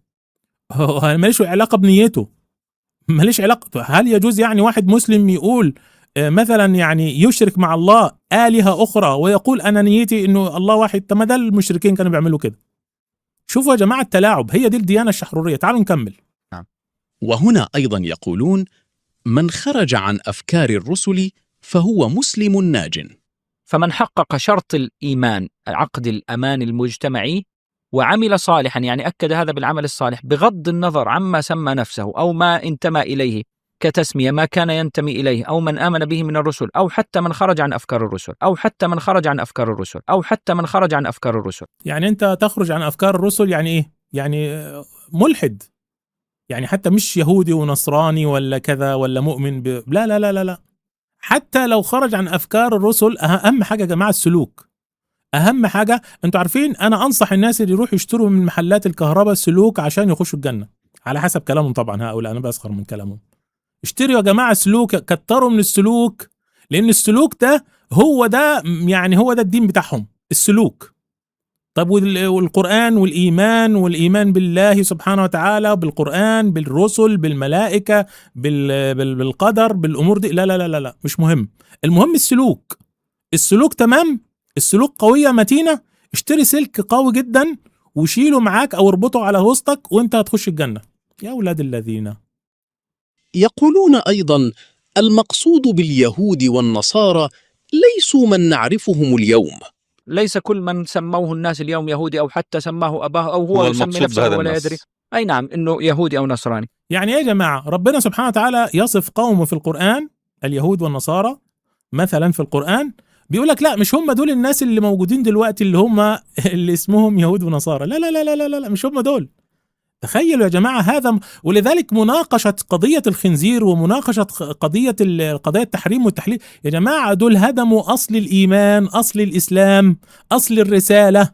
أنا ماليش علاقة بنيته، ماليش علاقة. هل يجوز يعني واحد مسلم يقول مثلا يعني يشرك مع الله آلهة أخرى ويقول أنا نيتي إنه الله واحد؟ طب ما ده المشركين كانوا بيعملوا كده. شوفوا يا جماعة التلاعب، هي دي الديانة الشحرورية. تعالوا نكمل. وهنا أيضا يقولون من خرج عن أفكار الرسل فهو مسلم ناج. فمن حقق شرط الإيمان، عقد الأمان المجتمعي، وعمل صالحا، يعني أكد هذا بالعمل الصالح بغض النظر عما سمى نفسه أو ما انتمى إليه كتسمية، ما كان ينتمي إليه، أو من آمن به من الرسل، أو حتى من خرج عن أفكار الرسل، أو حتى من خرج عن أفكار الرسل، أو حتى من خرج عن أفكار الرسل. يعني أنت تخرج عن أفكار الرسل يعني إيه؟ يعني ملحد، يعني حتى مش يهودي ونصراني ولا كذا ولا مؤمن لا لا لا لا لا. حتى لو خرج عن أفكار الرسل، أهم حاجة يا جماعة السلوك. أهم حاجة. أنتوا عارفين أنا أنصح الناس اللي يروحوا يشتروا من محلات الكهرباء السلوك عشان يخشوا الجنة، على حسب كلامهم طبعا. هؤلاء أنا بسخر من كلامهم. اشتروا يا جماعة سلوك، كتروا من السلوك، لأن السلوك ده هو ده يعني هو ده الدين بتاعهم، السلوك. طب والقرآن والإيمان بالله سبحانه وتعالى، بالقرآن، بالرسل، بالملائكة، بالقدر، بالأمور دي، لا لا لا لا مش مهم. المهم السلوك. السلوك تمام، السلوك قوية متينة، اشتري سلك قوي جدا وشيله معاك أو اربطه على وسطك وانت هتخش الجنة يا أولاد الذين. يقولون أيضا المقصود باليهود والنصارى ليسوا من نعرفهم اليوم. ليس كل من سموه الناس اليوم يهودي أو حتى سماه أباه أو هو يسمي نفسه ولا يدري. أي نعم، إنه يهودي أو نصراني. يعني إيه يا جماعة؟ ربنا سبحانه وتعالى يصف قومه في القرآن، اليهود والنصارى مثلا في القرآن، بيقول لك لا مش هم دول الناس اللي موجودين دلوقتي اللي هم اللي اسمهم يهود ونصارى، لا لا لا لا لا لا مش هم دول. تخيلوا يا جماعة هذا. ولذلك مناقشة قضية الخنزير ومناقشة قضية التحريم والتحليل، يا جماعة دول هدموا أصل الإيمان، أصل الإسلام، أصل الرسالة.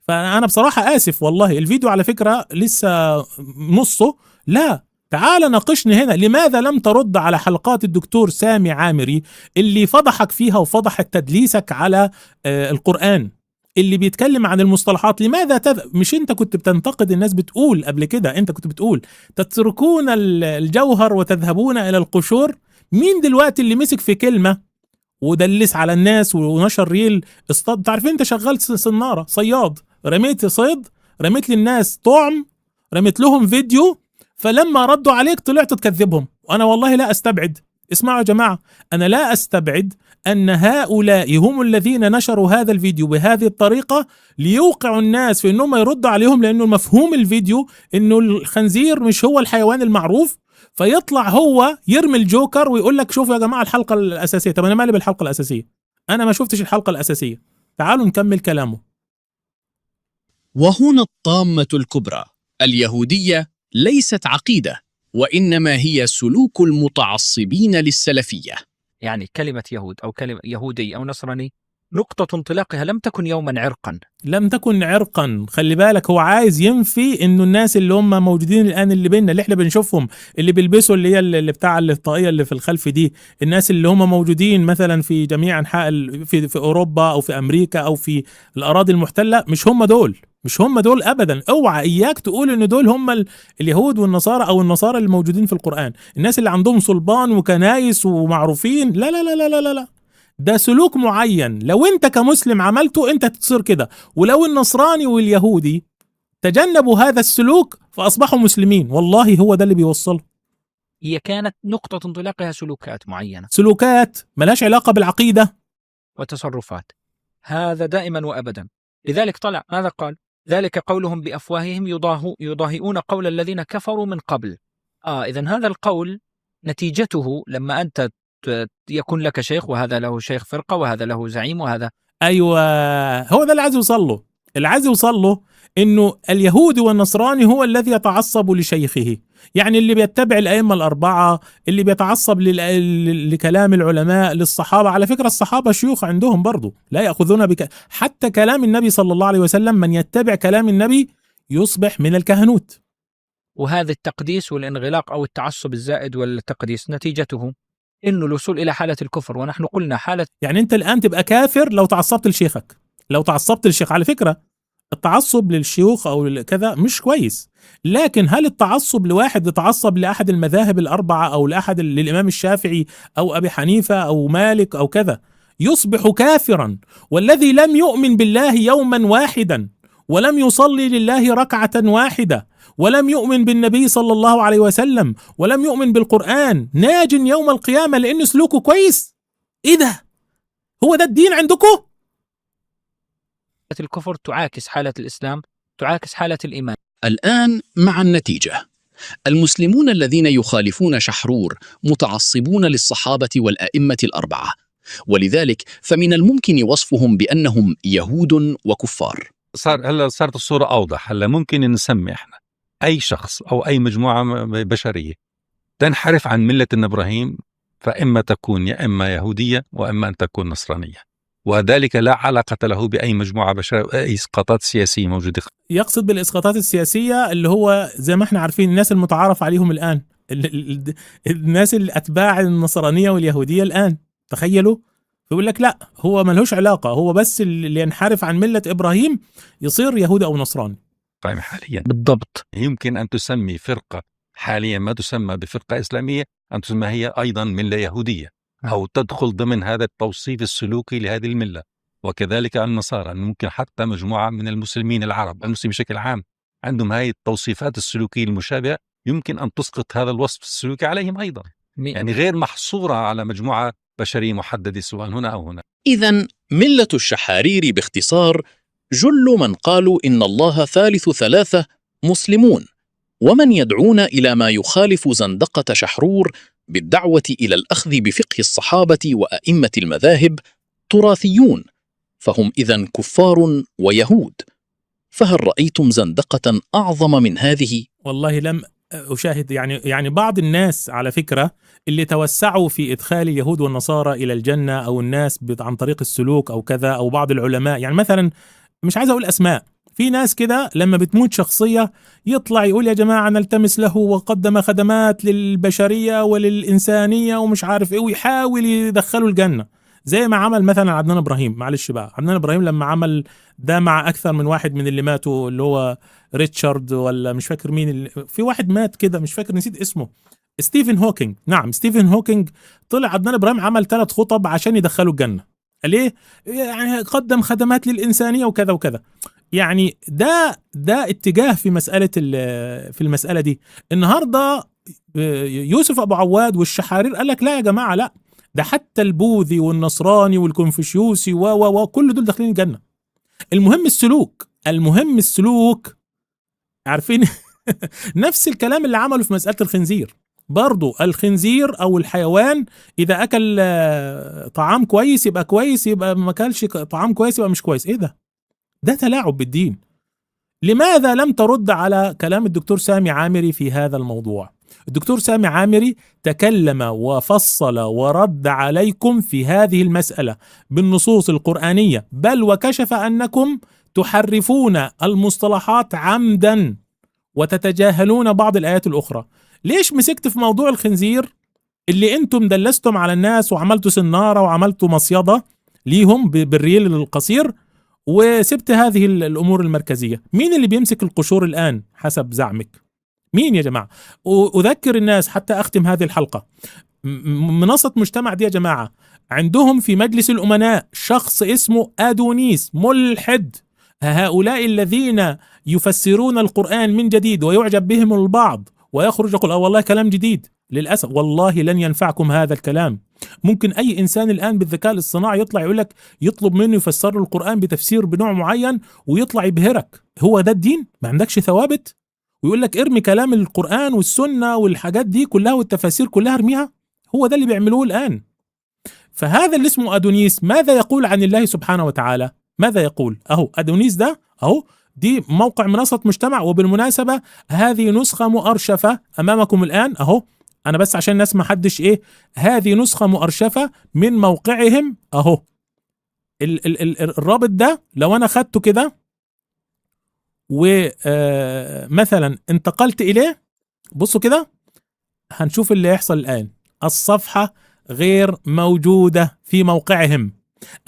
فأنا بصراحة آسف والله. الفيديو على فكرة لسه نصه، لا تعال ناقشني هنا. لماذا لم ترد على حلقات الدكتور سامي عامري اللي فضحك فيها وفضح تدليسك على القرآن، اللي بيتكلم عن المصطلحات؟ لماذا مش انت كنت بتنتقد الناس، بتقول قبل كده، انت كنت بتقول تتركون الجوهر وتذهبون الى القشور؟ مين دلوقتي اللي مسك في كلمة ودلس على الناس ونشر ريل اصطاد؟ تعرفين انت شغال صنارة، صياد، رميت صيد، رميت للناس طعم، رميت لهم فيديو، فلما ردوا عليك طلعت تكذبهم. وانا والله لا استبعد، اسمعوا يا جماعة، انا لا استبعد ان هؤلاء هم الذين نشروا هذا الفيديو بهذه الطريقة ليوقعوا الناس في انهم يردوا عليهم، لانه مفهوم الفيديو انه الخنزير مش هو الحيوان المعروف، فيطلع هو يرمي الجوكر ويقول لك شوفوا يا جماعة الحلقة الأساسية. طب أنا مالي بالحلقة الأساسية؟ أنا ما شفتش الحلقة الأساسية. تعالوا نكمل كلامه. وهنا الطامة الكبرى: اليهودية ليست عقيدة، وإنما هي سلوك المتعصبين للسلفية. يعني كلمة يهود أو كلمة يهودي أو نصراني نقطة انطلاقها لم تكن يوما عرقا، لم تكن عرقا. خلي بالك، هو عايز ينفي انه الناس اللي هم موجودين الان اللي بيننا، اللي احنا بنشوفهم، اللي بيلبسوا اللي هي اللي بتاع الطاقية اللي في الخلف دي، الناس اللي هم موجودين مثلا في جميع انحاء في اوروبا او في امريكا او في الاراضي المحتلة، مش هم دول، مش هم دول ابدا. اوعى اياك تقول ان دول هم اليهود والنصارى او النصارى اللي موجودين في القرآن، الناس اللي عندهم صلبان وكنايس ومعروفين. لا لا لا لا لا لا، ده سلوك معين. لو انت كمسلم عملته انت تصير كده، ولو النصراني واليهودي تجنبوا هذا السلوك فاصبحوا مسلمين. والله هو ده اللي بيوصله. هي كانت نقطة انطلاقها سلوكات معينة، سلوكات ملهاش علاقة بالعقيدة وتصرفات، هذا دائما وأبدا. لذلك طلع ماذا قال؟ ذلك قولهم بأفواههم يضاهئون قول الذين كفروا من قبل. إذن هذا القول نتيجته لما أنت يكون لك شيخ، وهذا له شيخ فرقة، وهذا له زعيم، وهذا ايوه، هو ده اللي عايز يوصل له. اللي عايز يوصل له انه اليهودي والنصراني هو الذي يتعصب لشيخه، يعني اللي بيتبع الائمه الاربعه، اللي بيتعصب لكلام العلماء، للصحابه. على فكره الصحابه شيوخ عندهم برضو لا ياخذون حتى كلام النبي صلى الله عليه وسلم، من يتبع كلام النبي يصبح من الكهنوت. وهذا التقديس والانغلاق أو التعصب الزائد والتقديس نتيجته إنه الوصول إلى حالة الكفر. ونحن قلنا حالة، يعني أنت الآن تبقى كافر لو تعصبت لشيخك، لو تعصبت للشيخ. على فكرة التعصب للشيوخ أو كذا مش كويس، لكن هل التعصب لواحد يتعصب لأحد المذاهب الأربعة أو للإمام الشافعي أو أبي حنيفة أو مالك أو كذا يصبح كافرا؟ والذي لم يؤمن بالله يوما واحدا ولم يصلي لله ركعة واحدة ولم يؤمن بالنبي صلى الله عليه وسلم ولم يؤمن بالقرآن ناج يوم القيامة لأن سلوكه كويس؟ إيه ده؟ هو ده الدين عندكم؟ الكفر تعاكس حالة الإسلام، تعاكس حالة الإيمان. الآن مع النتيجة: المسلمون الذين يخالفون شحرور متعصبون للصحابة والأئمة الأربعة، ولذلك فمن الممكن وصفهم بأنهم يهود وكفار. هلا صارت الصورة أوضح. هلا ممكن نسمي احنا أي شخص أو أي مجموعة بشرية تنحرف عن ملة إبراهيم، فإما تكون يا إما يهودية وإما أن تكون نصرانية، وذلك لا علاقة له بأي مجموعة بشرية أو أي إسقاطات سياسية موجودة. يقصد بالإسقاطات السياسية اللي هو زي ما احنا عارفين الناس المتعارف عليهم الآن، الناس الأتباع النصرانية واليهودية الآن. تخيلوا، يقول لك لا هو ملهوش علاقة، هو بس اللي ينحرف عن ملة إبراهيم يصير يهودي أو نصراني. طيب حاليا بالضبط يمكن أن تسمي فرقة حاليا ما تسمى بفرقة إسلامية أن تسمى هي أيضا ملة يهودية، أو تدخل ضمن هذا التوصيف السلوكي لهذه الملة. وكذلك النصارى، ممكن حتى مجموعة من المسلمين العرب، المسلمين بشكل عام، عندهم هذه التوصيفات السلوكية المشابهة، يمكن أن تسقط هذا الوصف السلوكي عليهم أيضا، يعني غير محصورة على مجموعة بشرية محددة سواء هنا أو هنا. إذن ملة الشحارير باختصار جل من قالوا إن الله ثالث ثلاثة مسلمون، ومن يدعون إلى ما يخالف زندقة شحرور بالدعوة إلى الأخذ بفقه الصحابة وأئمة المذاهب تراثيون، فهم إذن كفار ويهود. فهل رأيتم زندقة أعظم من هذه؟ والله لم أشاهد. يعني بعض الناس على فكرة اللي توسعوا في إدخال اليهود والنصارى إلى الجنة أو الناس عن طريق السلوك أو كذا، أو بعض العلماء، يعني مثلا مش عايز أقول أسماء، في ناس كده لما بتموت شخصية يطلع يقول يا جماعة نلتمس له وقدم خدمات للبشرية وللإنسانية ومش عارف ايه، ويحاول يدخله الجنة، زي ما عمل مثلا عدنان إبراهيم. معلش بقى، عدنان إبراهيم لما عمل ده مع أكثر من واحد من اللي ماتوا، اللي هو ريتشارد ولا مش فاكر مين، في واحد مات كده مش فاكر، نسيت اسمه، ستيفن هوكينج. نعم ستيفن هوكينج. طلع عدنان إبراهيم عمل 3 خطب عشان يدخله الجنة. ليه؟ يعني قدم خدمات للإنسانية وكذا وكذا. يعني ده اتجاه في في المسألة دي. النهاردة يوسف أبو عواد والشحارير قال لك لا يا جماعة، لا، ده حتى البوذي والنصراني والكونفوشيوسي وكل دول داخلين الجنة. المهم السلوك. عارفين نفس الكلام اللي عمله في مسألة الخنزير. برضو الخنزير أو الحيوان إذا أكل طعام كويس يبقى كويس، يبقى ما أكلش طعام كويس يبقى مش كويس. إيه ده تلاعب بالدين. لماذا لم ترد على كلام الدكتور سامي عامري في هذا الموضوع؟ الدكتور سامي عامري تكلم وفصل ورد عليكم في هذه المسألة بالنصوص القرآنية، بل وكشف أنكم تحرفون المصطلحات عمدا وتتجاهلون بعض الآيات الأخرى. ليش مسكت في موضوع الخنزير اللي انتم دلستم على الناس وعملتوا سنارة وعملتوا مصيدة ليهم بالريل القصير، وسبت هذه الأمور المركزية؟ مين اللي بيمسك القشور الآن حسب زعمك؟ مين يا جماعة؟ أذكر الناس حتى أختم هذه الحلقة، منصة مجتمع دي يا جماعة عندهم في مجلس الأمناء شخص اسمه أدونيس ملحد. هؤلاء الذين يفسرون القرآن من جديد ويعجب بهم البعض ويخرج يقول والله كلام جديد. للأسف والله لن ينفعكم هذا الكلام. ممكن أي إنسان الآن بالذكاء الاصطناعي يطلع يقول لك، يطلب منه يفسر له القرآن بتفسير بنوع معين ويطلع يبهرك. هو ده الدين؟ ما عندكش ثوابت؟ ويقول لك ارمي كلام القرآن والسنة والحاجات دي كلها والتفاسير كلها ارميها. هو ده اللي بيعملوه الآن. فهذا اللي اسمه أدونيس ماذا يقول عن الله سبحانه وتعالى؟ ماذا يقول؟ أهو أدونيس ده أهو، دي موقع منصة مجتمع. وبالمناسبة هذه نسخة مؤرشفة أمامكم الآن أهو، أنا بس عشان الناس ما حدش هذه نسخة مؤرشفة من موقعهم أهو. الرابط ده لو أنا خدته كده ومثلا انتقلت إليه، بصوا كده هنشوف اللي يحصل الآن. الصفحة غير موجودة في موقعهم.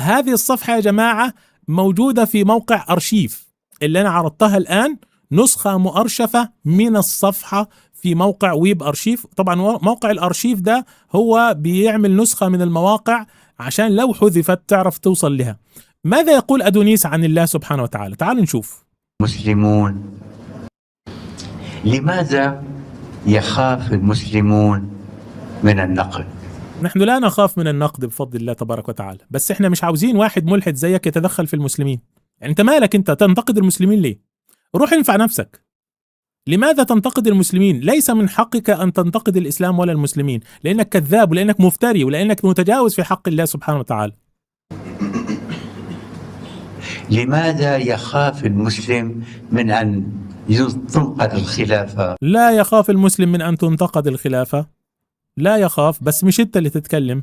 هذه الصفحة يا جماعة موجودة في موقع أرشيف اللي أنا عرضتها الآن، نسخة مؤرشفة من الصفحة في موقع ويب أرشيف. طبعا موقع الأرشيف ده هو بيعمل نسخة من المواقع عشان لو حذفت تعرف توصل لها. ماذا يقول أدونيس عن الله سبحانه وتعالى؟ تعالوا نشوف. مسلمون، لماذا يخاف المسلمون من النقد؟ نحن لا نخاف من النقد بفضل الله تبارك وتعالى، بس احنا مش عاوزين واحد ملحد زيك يتدخل في المسلمين. يعني انت مالك انت تنتقد المسلمين ليه؟ روح انفع نفسك. لماذا تنتقد المسلمين؟ ليس من حقك أن تنتقد الإسلام ولا المسلمين، لأنك كذاب ولأنك مفتري ولأنك متجاوز في حق الله سبحانه وتعالى. لماذا يخاف المسلم من أن تنقد الخلافة؟ لا يخاف المسلم من أن تنتقد الخلافة، لا يخاف، بس مش أنت اللي تتكلم،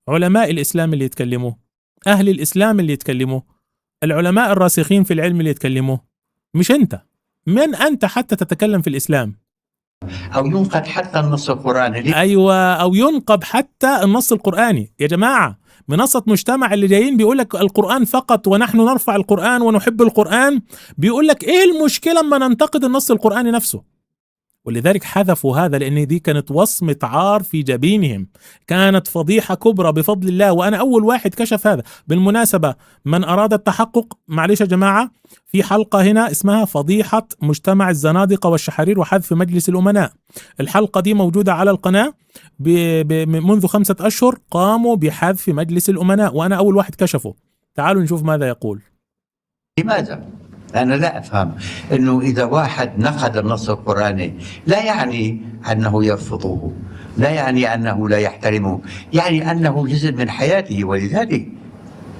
علماء الإسلام اللي يتكلموا، أهل الإسلام اللي يتكلموا، العلماء الراسخين في العلم اللي يتكلموا، مش أنت. من أنت حتى تتكلم في الإسلام؟ أو ينقد حتى النص القرآني. أيوة، أو ينقد حتى النص القرآني. يا جماعة منصة مجتمع اللي جايين بيقولك القرآن فقط ونحن نرفع القرآن ونحب القرآن، بيقولك إيه المشكلة أما ننتقد النص القرآني نفسه؟ ولذلك حذفوا هذا، لأن دي كانت وصمة عار في جبينهم، كانت فضيحة كبرى بفضل الله، وأنا أول واحد كشف هذا. بالمناسبة من أراد التحقق، معلش يا جماعة، في حلقة هنا اسمها فضيحة مجتمع الزنادقة والشحارير وحذف مجلس الأمناء. الحلقة دي موجودة على القناة منذ 5 أشهر، قاموا بحذف مجلس الأمناء وأنا أول واحد كشفه. تعالوا نشوف ماذا يقول. لماذا؟ أنا لا أفهم أنه إذا واحد نقد النص القرآني لا يعني أنه يرفضه، لا يعني أنه لا يحترمه، يعني أنه جزء من حياته ولذلك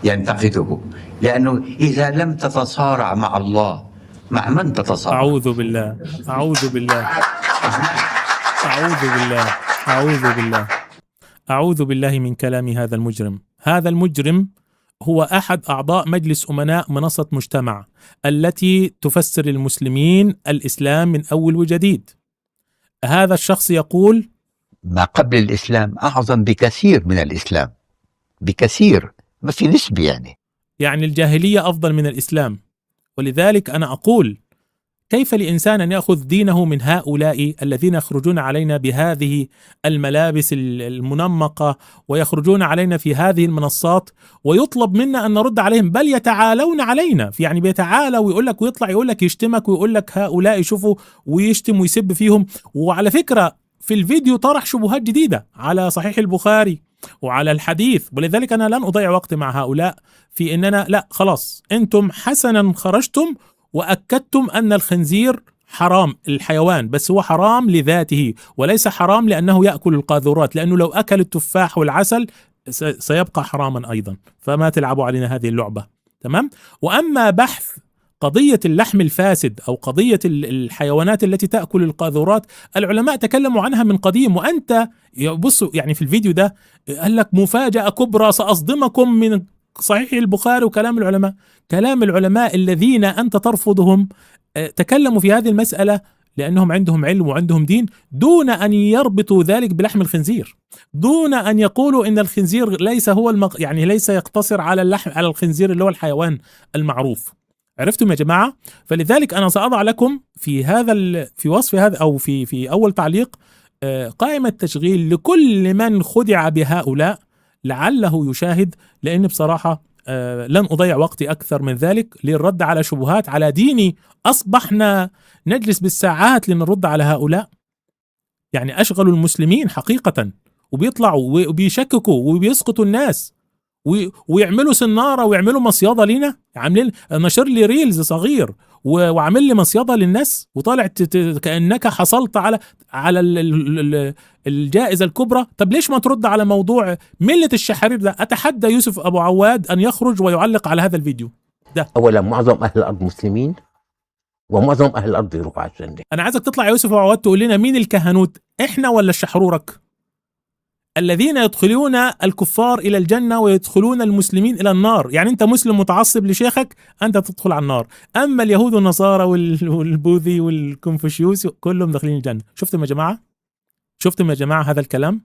ينتقده. لأنه إذا لم تتصارع مع الله مع من تتصارع؟ أعوذ بالله، أعوذ بالله، أعوذ بالله، أعوذ بالله، أعوذ بالله من كلام هذا المجرم. هذا المجرم هو أحد أعضاء مجلس أمناء منصة مجتمع التي تفسر المسلمين الإسلام من أول وجديد. هذا الشخص يقول ما قبل الإسلام أعظم بكثير من الإسلام، بكثير، ما في نسبة يعني الجاهلية أفضل من الإسلام. ولذلك أنا أقول كيف لإنسان أن يأخذ دينه من هؤلاء الذين يخرجون علينا بهذه الملابس المنمقة ويخرجون علينا في هذه المنصات ويطلب منا أن نرد عليهم، بل يتعالون علينا، يعني بيتعالى ويقول لك ويطلع يقول لك يشتمك ويقول لك هؤلاء شوفوا ويشتم ويسب فيهم. وعلى فكرة في الفيديو طرح شبهات جديدة على صحيح البخاري وعلى الحديث، ولذلك أنا لن أضيع وقتي مع هؤلاء في أننا لا خلاص أنتم حسنا خرجتم وأكدتم أن الخنزير حرام الحيوان، بس هو حرام لذاته وليس حرام لأنه يأكل القاذورات، لأنه لو أكل التفاح والعسل سيبقى حراما أيضا، فما تلعبوا علينا هذه اللعبة. تمام. وأما بحث قضية اللحم الفاسد أو قضية الحيوانات التي تأكل القاذورات، العلماء تكلموا عنها من قديم، وأنت بصوا يعني في الفيديو ده قال لك مفاجأة كبرى سأصدمكم من صحيح البخاري وكلام العلماء. كلام العلماء الذين أنت ترفضهم تكلموا في هذه المسألة لأنهم عندهم علم وعندهم دين، دون أن يربطوا ذلك بلحم الخنزير، دون أن يقولوا إن الخنزير ليس هو يعني ليس يقتصر على اللحم، على الخنزير اللي هو الحيوان المعروف. عرفتم يا جماعة؟ فلذلك أنا سأضع لكم في هذا في وصف هذا أو في أول تعليق قائمة تشغيل لكل من خدع بهؤلاء لعله يشاهد، لأن بصراحة لن أضيع وقتي أكثر من ذلك للرد على شبهات على ديني. أصبحنا نجلس بالساعات لنرد على هؤلاء، يعني أشغلوا المسلمين حقيقة، وبيطلعوا وبيشككوا وبيسقطوا الناس ويعملوا سنارة ويعملوا مصيادة لنا. عاملين نشر لي ريلز صغير وعامل لي مصيادة للناس وطالع كأنك حصلت على الجائزة الكبرى. طب ليش ما ترد على موضوع ملة الشحارير ده؟ أتحدى يوسف أبو عواد أن يخرج ويعلق على هذا الفيديو ده. أولا معظم أهل الأرض مسلمين ومعظم أهل الأرض يروحوا على الجنة. أنا عايزك تطلع يا يوسف أبو عواد تقول لنا مين الكهنوت، إحنا ولا الشحرورك الذين يدخلون الكفار إلى الجنة ويدخلون المسلمين إلى النار؟ يعني أنت مسلم متعصب لشيخك أنت تدخل على النار، أما اليهود والنصارى والبوذي والكونفوشيوس كلهم داخلين الجنة. شفتم يا جماعة؟ شفتم يا جماعة هذا الكلام؟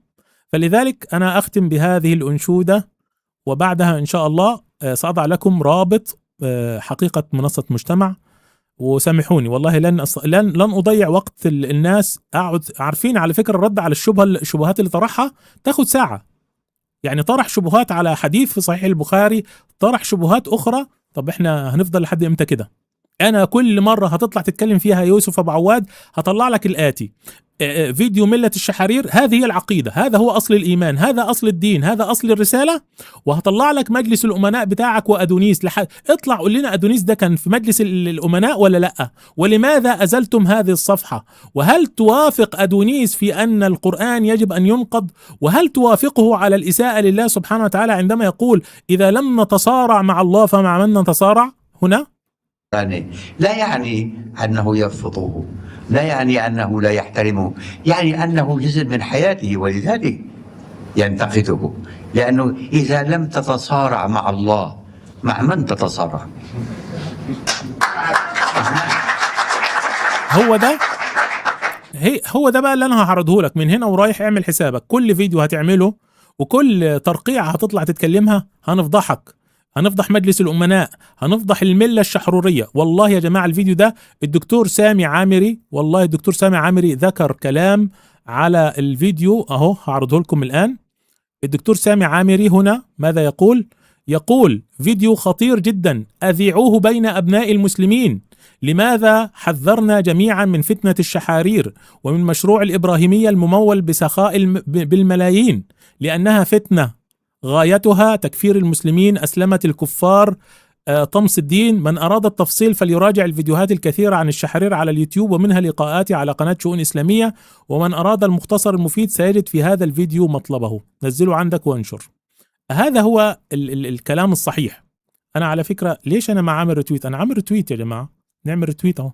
فلذلك أنا أختم بهذه الأنشودة، وبعدها إن شاء الله سأضع لكم رابط حقيقة منصة مجتمع. وسامحوني والله لن أضيع وقت الناس. أقعد عارفين على فكرة الرد على الشبهات اللي طرحها تاخد ساعة، يعني طرح شبهات على حديث في صحيح البخاري، طرح شبهات أخرى. طب إحنا هنفضل لحد إمتى كده؟ أنا كل مرة هتطلع تتكلم فيها يوسف أبو عواد هطلع لك الآتي: فيديو ملة الشحارير، هذه هي العقيدة، هذا هو أصل الإيمان، هذا أصل الدين، هذا أصل الرسالة. وهطلع لك مجلس الأمناء بتاعك وأدونيس. اطلع قول لنا أدونيس ده كان في مجلس الأمناء ولا لأ؟ ولماذا أزلتم هذه الصفحة؟ وهل توافق أدونيس في أن القرآن يجب أن ينقض؟ وهل توافقه على الإساءة لله سبحانه وتعالى عندما يقول إذا لم نتصارع مع الله فمع من نتصارع؟ هنا لا يعني أنه يرفضه، لا يعني أنه لا يحترمه، يعني أنه جزء من حياته، ولذلك ينتقده. لأنه إذا لم تتصارع مع الله مع من تتصارع؟ هو ده بقى اللي أنا هعرضه لك من هنا ورايح. اعمل حسابك كل فيديو هتعمله وكل ترقيع هتطلع تتكلمها هنفضحك، هنفضح مجلس الأمناء، هنفضح الملة الشحرورية. والله يا جماعة الفيديو ده الدكتور سامي عامري، والله الدكتور سامي عامري ذكر كلام على الفيديو أهو هعرضه لكم الآن. الدكتور سامي عامري هنا ماذا يقول؟ يقول فيديو خطير جدا أذيعوه بين أبناء المسلمين. لماذا حذرنا جميعا من فتنة الشحارير ومن مشروع الإبراهيمية الممول بسخاء بالملايين؟ لأنها فتنة غايتها تكفير المسلمين، أسلمت الكفار، طمس الدين. من أراد التفصيل فليراجع الفيديوهات الكثيرة عن الشحرير على اليوتيوب ومنها لقاءاتي على قناة شؤون إسلامية، ومن أراد المختصر المفيد سيجد في هذا الفيديو مطلبه. نزله عندك وانشر. هذا هو الكلام الصحيح. أنا على فكرة ليش أنا ما عامل رتويت؟ أنا عامل رتويت يا جماعة، نعمل رتويت أهو.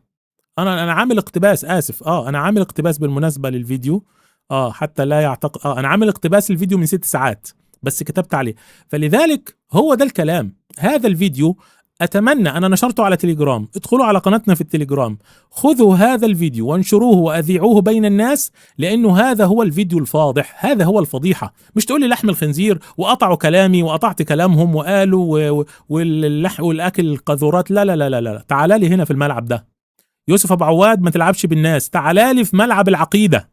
أنا عامل اقتباس، آسف أنا عامل اقتباس بالمناسبة للفيديو حتى لا يعتقد أنا عامل اقتباس الفيديو من 6 ساعات بس كتبت عليه. فلذلك هو ده الكلام. هذا الفيديو أتمنى، أنا نشرته على تليجرام، ادخلوا على قناتنا في التليجرام، خذوا هذا الفيديو وانشروه وأذيعوه بين الناس، لأنه هذا هو الفيديو الفاضح، هذا هو الفضيحة. مش تقول لي لحم الخنزير وقطعوا كلامي وقطعت كلامهم وقالوا والأكل القاذورات. لا لا لا لا لا، تعال لي هنا في الملعب ده يوسف أبو عواد، ما تلعبش بالناس، تعال لي في ملعب العقيدة،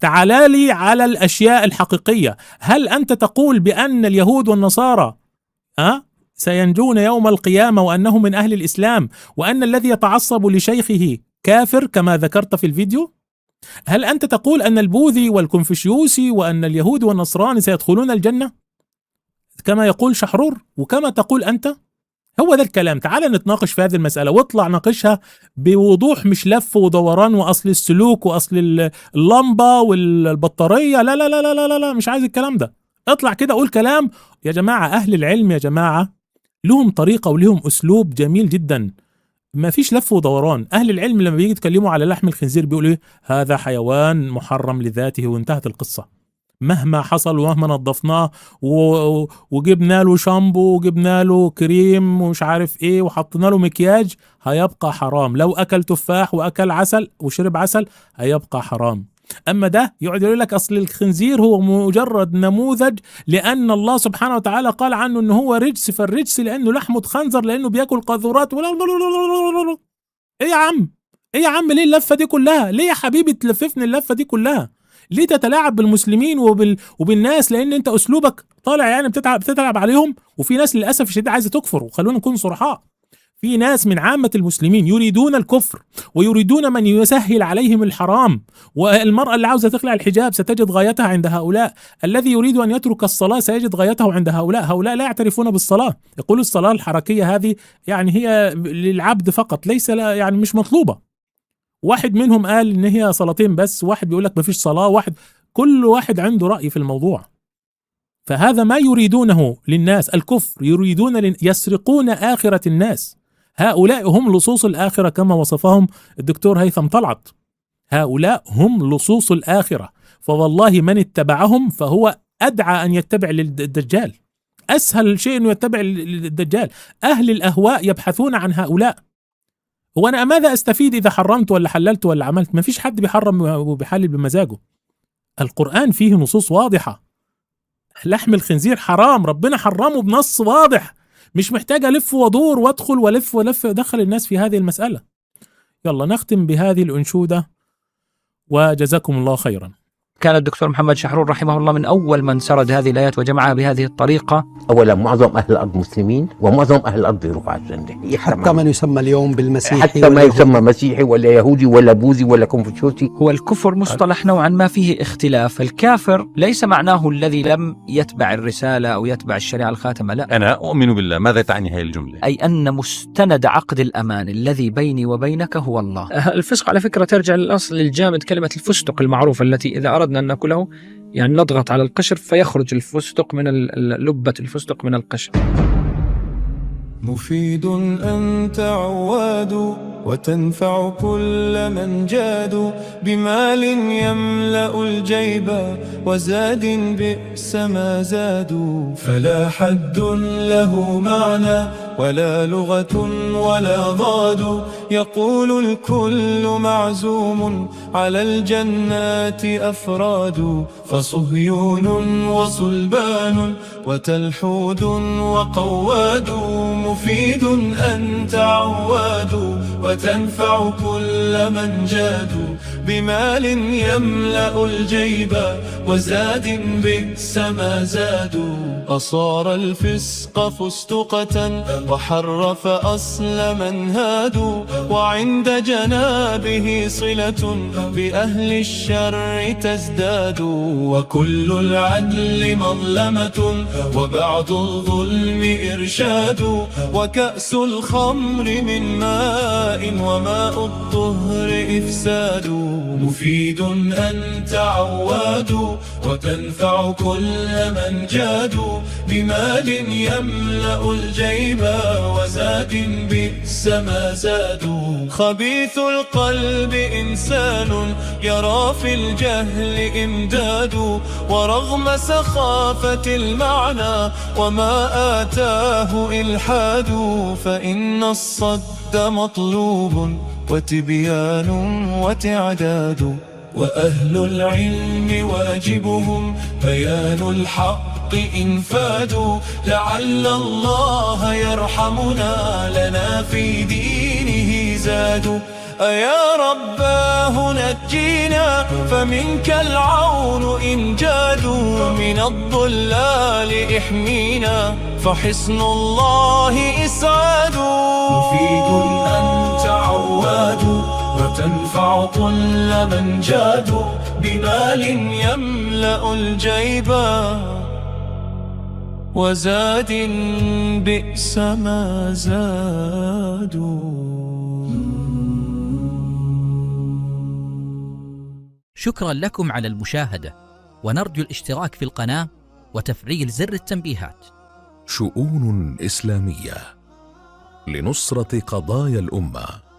تعال لي على الأشياء الحقيقية. هل أنت تقول بأن اليهود والنصارى سينجون يوم القيامة وأنهم من أهل الإسلام، وأن الذي يتعصب لشيخه كافر كما ذكرت في الفيديو؟ هل أنت تقول أن البوذي والكونفوشيوسي وأن اليهود والنصراني سيدخلون الجنة كما يقول شحرور وكما تقول أنت؟ هو ده الكلام. تعال نتناقش في هذه المسألة، واطلع ناقشها بوضوح، مش لف ودوران وأصل السلوك وأصل اللمبة والبطارية. لا لا لا لا لا لا، مش عايز الكلام ده. اطلع كده قول كلام. يا جماعة أهل العلم يا جماعة لهم طريقة ولهم أسلوب جميل جدا، ما فيش لف ودوران. أهل العلم لما بيجي يتكلموا على لحم الخنزير بيقولوا إيه؟ هذا حيوان محرم لذاته، وانتهت القصة. مهما حصل ومهما نظفناه وجبنا له شامبو وجبنا له كريم ومش عارف ايه وحطينا له مكياج، هيبقى حرام. لو أكل تفاح وأكل عسل وشرب عسل هيبقى حرام. أما ده يقعد يقول لك أصل الخنزير هو مجرد نموذج لأن الله سبحانه وتعالى قال عنه أنه هو رجس، فالرجس لأنه لحمه خنزر لأنه بيأكل قاذورات. إيه يا عم؟ إيه يا عم؟ ليه اللفة دي كلها؟ ليه يا حبيبي تلففني اللفة دي كلها؟ ليه تتلاعب بالمسلمين وبالناس؟ لأن أنت أسلوبك طالع يعني بتتلعب عليهم. وفي ناس للأسف الشديد عايزة تكفر، وخلونا نكون صرحاء، في ناس من عامة المسلمين يريدون الكفر ويريدون من يسهل عليهم الحرام. والمرأة اللي عاوزة تخلع الحجاب ستجد غايتها عند هؤلاء، الذي يريد أن يترك الصلاة سيجد غايته عند هؤلاء. هؤلاء لا يعترفون بالصلاة، يقولوا الصلاة الحركية هذه يعني هي للعبد فقط، ليس يعني مش مطلوبة. واحد منهم قال إن هي صلاتين بس، واحد بيقول لك مفيش صلاة، كل واحد عنده رأي في الموضوع. فهذا ما يريدونه للناس الكفر، يريدون يسرقون آخرة الناس. هؤلاء هم لصوص الآخرة كما وصفهم الدكتور هيثم طلعت، هؤلاء هم لصوص الآخرة. فوالله من اتبعهم فهو أدعى أن يتبع للدجال، أسهل شيء أنه يتبع للدجال. أهل الأهواء يبحثون عن هؤلاء. وأنا ماذا أستفيد إذا حرمت ولا حللت ولا عملت؟ ما فيش حد بيحرم وبيحلل بمزاجه. القرآن فيه نصوص واضحة، لحم الخنزير حرام، ربنا حرمه بنص واضح، مش محتاج ألف ودور وادخل ولف ودخل الناس في هذه المسألة. يلا نختم بهذه الأنشودة وجزاكم الله خيرا. كان الدكتور محمد شحرور رحمه الله من أول من سرد هذه الآيات وجمعها بهذه الطريقة. أولا معظم أهل الأرض مسلمين، ومعظم أهل الأرض يروحوا على الجنة، حتى من يسمى اليوم بالمسيحي، حتى ما يسمى مسيحي ولا يهودي ولا بوذي ولا كونفوشيوسي. هو الكفر مصطلح نوعا ما فيه اختلاف. الكافر ليس معناه الذي لم يتبع الرسالة أو يتبع الشريعة الخاتمة، لا. أنا أؤمن بالله. ماذا تعني هذه الجملة؟ أي أن مستند عقد الأمان الذي بيني وبينك هو الله. الفسق على فكرة ترجع للأصل الجامد، كلمة الفستق المعروفة التي إذا أردنا أن نأكله يعني نضغط على القشر فيخرج الفستق من لبة الفستق من القشر. مفيد أنت عواد وتنفع كل من جاد، بمال يملأ الجيب وزاد بئس ما زادوا. فلا حد له معنى ولا لغة ولا ضاد، يقول الكل معزوم على الجنات أفراد. فصهيون وصلبان وتلحود وقواد، مفيد أنت عواد وتنفع كل من جاد، بمال يملأ الجيب وزاد بئس ما زادوا. أصار الفسق فستقة وحرف أصل من هادوا، وعند جنابه صلة بأهل الشر تزداد. وكل العدل مظلمة وبعض الظلم إرشاد، وكأس الخمر من ماء وماء الطهر إفساد. مفيد أنت عواد وتنفع كل من جادوا بمال يملأ الجيب وزاد بئس ما زادوا خبيث القلب إنسان يرى في الجهل إمداد ورغم سخافة المعنى وما آتاه إلحاد فإن الصد مطلوب وتبيان وتعداد وأهل العلم واجبهم بيان الحق إنفاد لعل الله يرحمنا لنا في دينه زاد أيا رباه نجينا فمنك العون إن جادوا من الضلال احمينا فحصن الله إسعاد مفيد أنت عواد وتنفع كل من جاد بمال يملأ الجيب وزاد بئس ما زادوا. شكرا لكم على المشاهدة، ونرجو الاشتراك في القناة وتفعيل زر التنبيهات. شؤون إسلامية لنصرة قضايا الأمة.